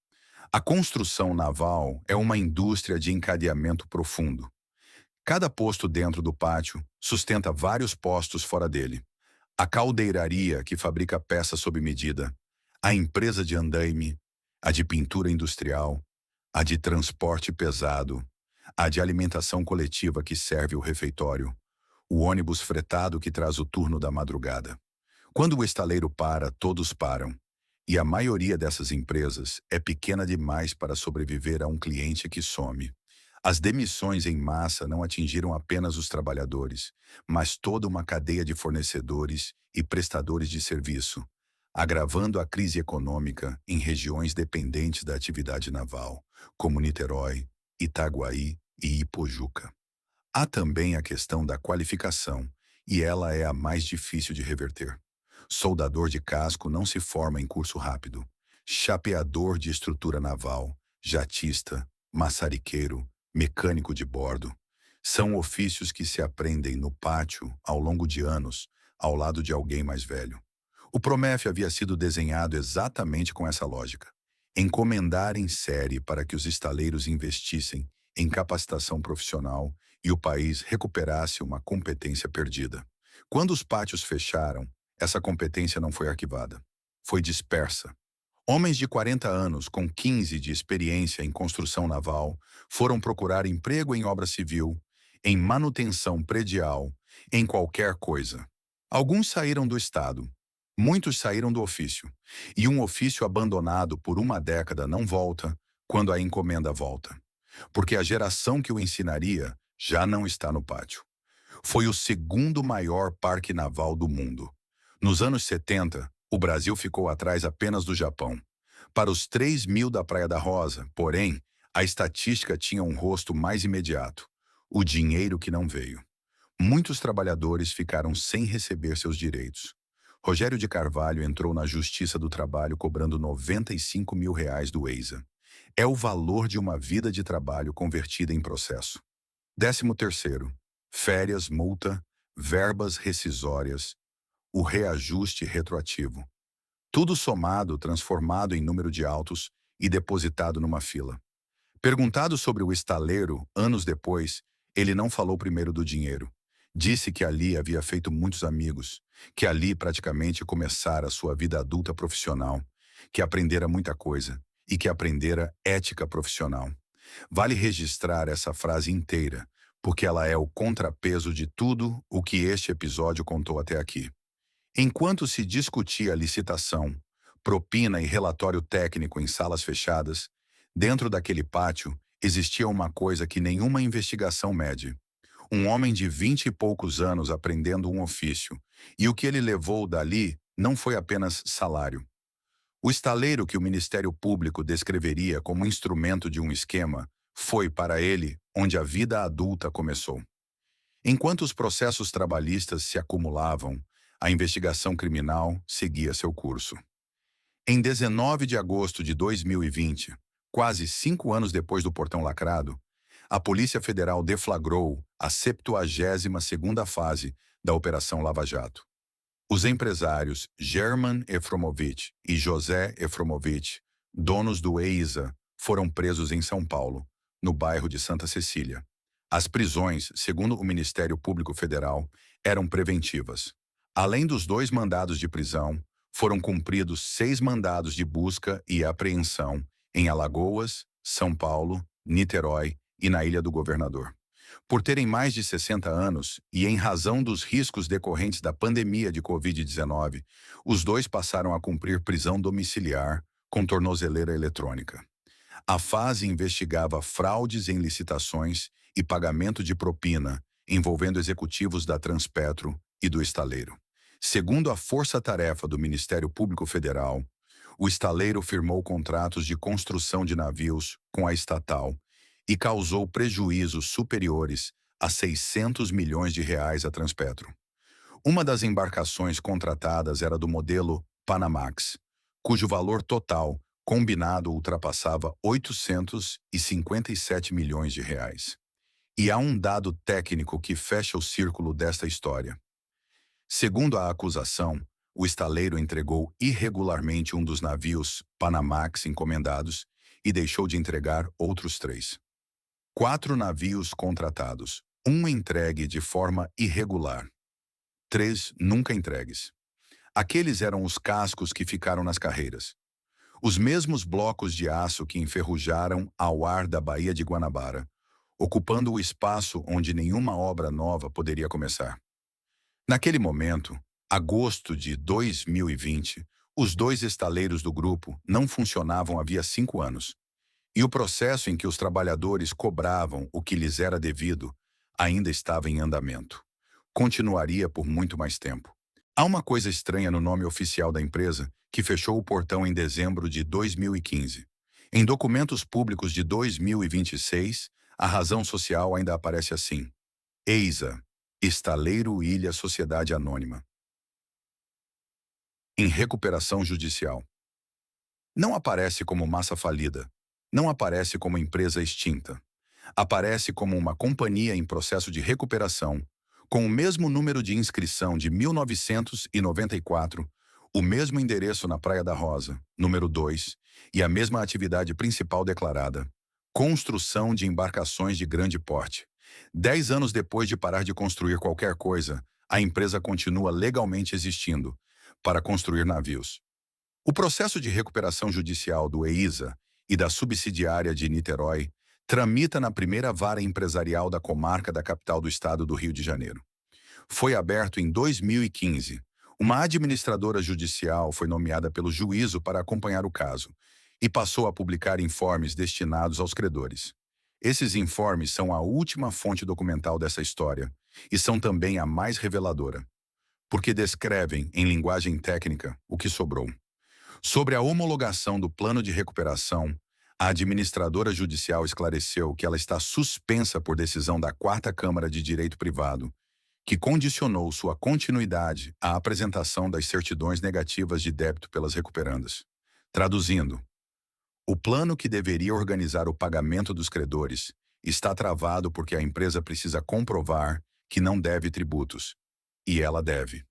A construção naval é uma indústria de encadeamento profundo. Cada posto dentro do pátio sustenta vários postos fora dele. A caldeiraria, que fabrica peças sob medida, a empresa de andaime, a de pintura industrial, a de transporte pesado, a de alimentação coletiva que serve o refeitório, o ônibus fretado que traz o turno da madrugada. Quando o estaleiro para, todos param. E a maioria dessas empresas é pequena demais para sobreviver a um cliente que some. As demissões em massa não atingiram apenas os trabalhadores, mas toda uma cadeia de fornecedores e prestadores de serviço, agravando a crise econômica em regiões dependentes da atividade naval, como Niterói, Itaguaí e Ipojuca. Há também a questão da qualificação, e ela é a mais difícil de reverter. Soldador de casco não se forma em curso rápido. Chapeador de estrutura naval, jatista, maçariqueiro, mecânico de bordo. São ofícios que se aprendem no pátio ao longo de anos, ao lado de alguém mais velho. O Promef havia sido desenhado exatamente com essa lógica. Encomendar em série para que os estaleiros investissem em capacitação profissional e o país recuperasse uma competência perdida. Quando os pátios fecharam, essa competência não foi arquivada. Foi dispersa. Homens de 40 anos, com 15 de experiência em construção naval, foram procurar emprego em obra civil, em manutenção predial, em qualquer coisa. Alguns saíram do Estado. Muitos saíram do ofício. E um ofício abandonado por uma década não volta quando a encomenda volta. Porque a geração que o ensinaria já não está no pátio. Foi o segundo maior parque naval do mundo. Nos anos 70, o Brasil ficou atrás apenas do Japão. Para os 3.000 da Praia da Rosa, porém, a estatística tinha um rosto mais imediato: o dinheiro que não veio. Muitos trabalhadores ficaram sem receber seus direitos. Rogério de Carvalho entrou na Justiça do Trabalho cobrando R$ 95 mil do EISA. É o valor de uma vida de trabalho convertida em processo. 13º, férias, multa, verbas rescisórias, o reajuste retroativo. Tudo somado, transformado em número de autos e depositado numa fila. Perguntado sobre o estaleiro, anos depois, ele não falou primeiro do dinheiro. Disse que ali havia feito muitos amigos, que ali praticamente começara a sua vida adulta profissional, que aprendera muita coisa e que aprendera ética profissional. Vale registrar essa frase inteira, porque ela é o contrapeso de tudo o que este episódio contou até aqui. Enquanto se discutia licitação, propina e relatório técnico em salas fechadas, dentro daquele pátio existia uma coisa que nenhuma investigação mede. Um homem de 20 e poucos anos aprendendo um ofício, e o que ele levou dali não foi apenas salário. O estaleiro que o Ministério Público descreveria como instrumento de um esquema foi, para ele, onde a vida adulta começou. Enquanto os processos trabalhistas se acumulavam, a investigação criminal seguia seu curso. Em 19 de agosto de 2020, quase 5 anos depois do Portão Lacrado, a Polícia Federal deflagrou a 72ª fase da Operação Lava Jato. Os empresários German Efromovich e José Efromovich, donos do EISA, foram presos em São Paulo, no bairro de Santa Cecília. As prisões, segundo o Ministério Público Federal, eram preventivas. Além dos 2 mandados de prisão, foram cumpridos 6 mandados de busca e apreensão em Alagoas, São Paulo, Niterói e na Ilha do Governador. Por terem mais de 60 anos e em razão dos riscos decorrentes da pandemia de Covid-19, os 2 passaram a cumprir prisão domiciliar com tornozeleira eletrônica. A fase investigava fraudes em licitações e pagamento de propina, envolvendo executivos da Transpetro e do estaleiro. Segundo a Força-Tarefa do Ministério Público Federal, o estaleiro firmou contratos de construção de navios com a estatal e causou prejuízos superiores a R$ 600 milhões à Transpetro. Uma das embarcações contratadas era do modelo Panamax, cujo valor total combinado ultrapassava 857 milhões de reais. E há um dado técnico que fecha o círculo desta história. Segundo a acusação, o estaleiro entregou irregularmente um dos navios Panamax encomendados e deixou de entregar outros 3. 4 navios contratados, um entregue de forma irregular, 3 nunca entregues. Aqueles eram os cascos que ficaram nas carreiras. Os mesmos blocos de aço que enferrujaram ao ar da Baía de Guanabara, ocupando o espaço onde nenhuma obra nova poderia começar. Naquele momento, agosto de 2020, os 2 estaleiros do grupo não funcionavam havia 5 anos. E o processo em que os trabalhadores cobravam o que lhes era devido ainda estava em andamento. Continuaria por muito mais tempo. Há uma coisa estranha no nome oficial da empresa, que fechou o portão em dezembro de 2015. Em documentos públicos de 2026, a razão social ainda aparece assim: EISA, Estaleiro Ilha Sociedade Anônima. Em recuperação judicial. Não aparece como massa falida. Não aparece como empresa extinta. Aparece como uma companhia em processo de recuperação, com o mesmo número de inscrição de 1994, o mesmo endereço na Praia da Rosa, número 2, e a mesma atividade principal declarada: construção de embarcações de grande porte. 10 anos depois de parar de construir qualquer coisa, a empresa continua legalmente existindo para construir navios. O processo de recuperação judicial do EISA e da subsidiária de Niterói tramita na primeira vara empresarial da comarca da capital do estado do Rio de Janeiro. Foi aberto em 2015. Uma administradora judicial foi nomeada pelo juízo para acompanhar o caso e passou a publicar informes destinados aos credores. Esses informes são a última fonte documental dessa história e são também a mais reveladora, porque descrevem, em linguagem técnica, o que sobrou. Sobre a homologação do plano de recuperação, a administradora judicial esclareceu que ela está suspensa por decisão da 4ª Câmara de Direito Privado, que condicionou sua continuidade à apresentação das certidões negativas de débito pelas recuperandas. Traduzindo, o plano que deveria organizar o pagamento dos credores está travado porque a empresa precisa comprovar que não deve tributos. E ela deve.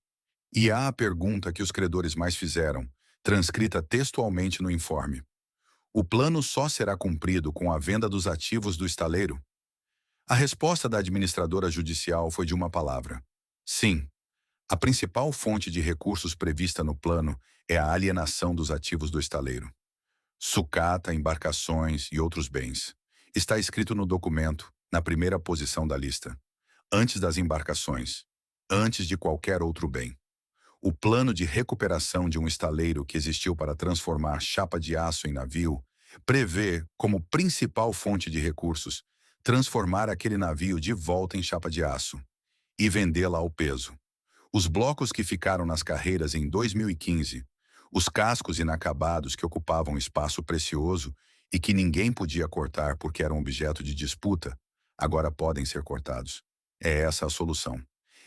E há a pergunta que os credores mais fizeram, transcrita textualmente no informe: o plano só será cumprido com a venda dos ativos do estaleiro? A resposta da administradora judicial foi de uma palavra: sim. A principal fonte de recursos prevista no plano é a alienação dos ativos do estaleiro. Sucata, embarcações e outros bens. Está escrito no documento, na primeira posição da lista. Antes das embarcações. Antes de qualquer outro bem. O plano de recuperação de um estaleiro que existiu para transformar chapa de aço em navio prevê, como principal fonte de recursos, transformar aquele navio de volta em chapa de aço e vendê-la ao peso. Os blocos que ficaram nas carreiras em 2015, os cascos inacabados que ocupavam espaço precioso e que ninguém podia cortar porque eram objeto de disputa, agora podem ser cortados. É essa a solução.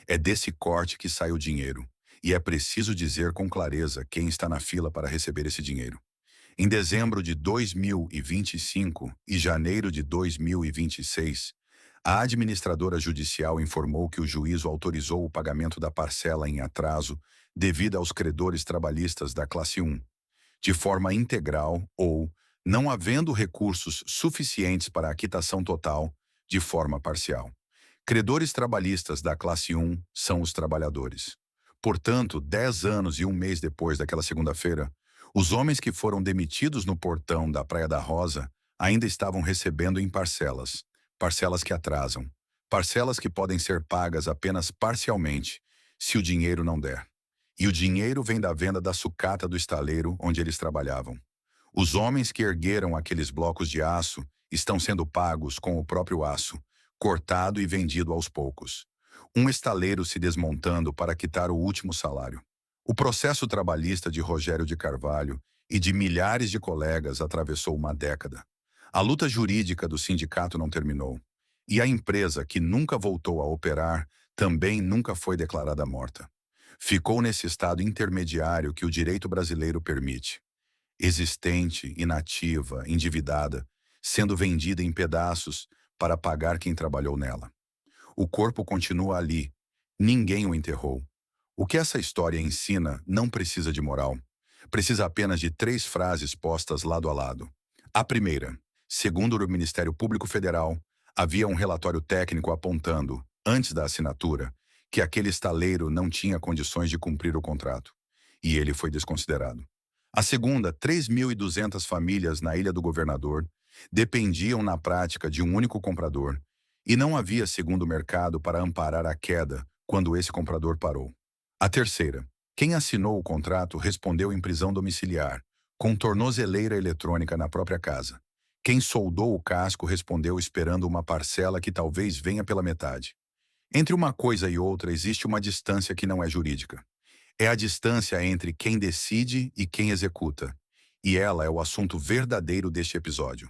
É desse corte que sai o dinheiro. E é preciso dizer com clareza quem está na fila para receber esse dinheiro. Em dezembro de 2025 e janeiro de 2026, a administradora judicial informou que o juízo autorizou o pagamento da parcela em atraso devido aos credores trabalhistas da classe 1, de forma integral ou, não havendo recursos suficientes para a quitação total, de forma parcial. Credores trabalhistas da classe 1 são os trabalhadores. Portanto, 10 anos e 1 mês depois daquela segunda-feira, os homens que foram demitidos no portão da Praia da Rosa ainda estavam recebendo em parcelas, parcelas que atrasam, parcelas que podem ser pagas apenas parcialmente, se o dinheiro não der. E o dinheiro vem da venda da sucata do estaleiro onde eles trabalhavam. Os homens que ergueram aqueles blocos de aço estão sendo pagos com o próprio aço, cortado e vendido aos poucos. Um estaleiro se desmontando para quitar o último salário. O processo trabalhista de Rogério de Carvalho e de milhares de colegas atravessou uma década. A luta jurídica do sindicato não terminou. E a empresa, que nunca voltou a operar, também nunca foi declarada morta. Ficou nesse estado intermediário que o direito brasileiro permite. existente, inativa, endividada, sendo vendida em pedaços para pagar quem trabalhou nela. O corpo continua ali. Ninguém o enterrou. O que essa história ensina não precisa de moral. Precisa apenas de três frases postas lado a lado. A primeira: segundo o Ministério Público Federal, havia um relatório técnico apontando, antes da assinatura, que aquele estaleiro não tinha condições de cumprir o contrato. E ele foi desconsiderado. A segunda: 3.200 famílias na Ilha do Governador dependiam na prática de um único comprador, e não havia segundo mercado para amparar a queda quando esse comprador parou. A terceira: quem assinou o contrato respondeu em prisão domiciliar, com tornozeleira eletrônica na própria casa. Quem soldou o casco respondeu esperando uma parcela que talvez venha pela metade. Entre uma coisa e outra existe uma distância que não é jurídica. É a distância entre quem decide e quem executa. E ela é o assunto verdadeiro deste episódio.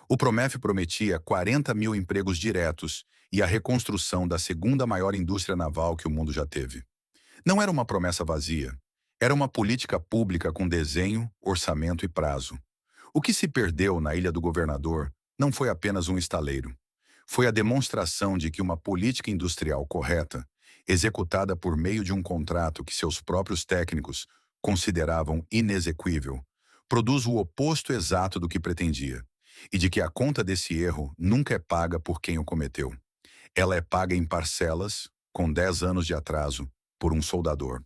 O Promef prometia 40 mil empregos diretos e a reconstrução da segunda maior indústria naval que o mundo já teve. Não era uma promessa vazia. Era uma política pública com desenho, orçamento e prazo. O que se perdeu na Ilha do Governador não foi apenas um estaleiro. Foi a demonstração de que uma política industrial correta, executada por meio de um contrato que seus próprios técnicos consideravam inexequível, produz o oposto exato do que pretendia, e de que a conta desse erro nunca é paga por quem o cometeu. Ela é paga em parcelas, com 10 anos de atraso, por um soldador.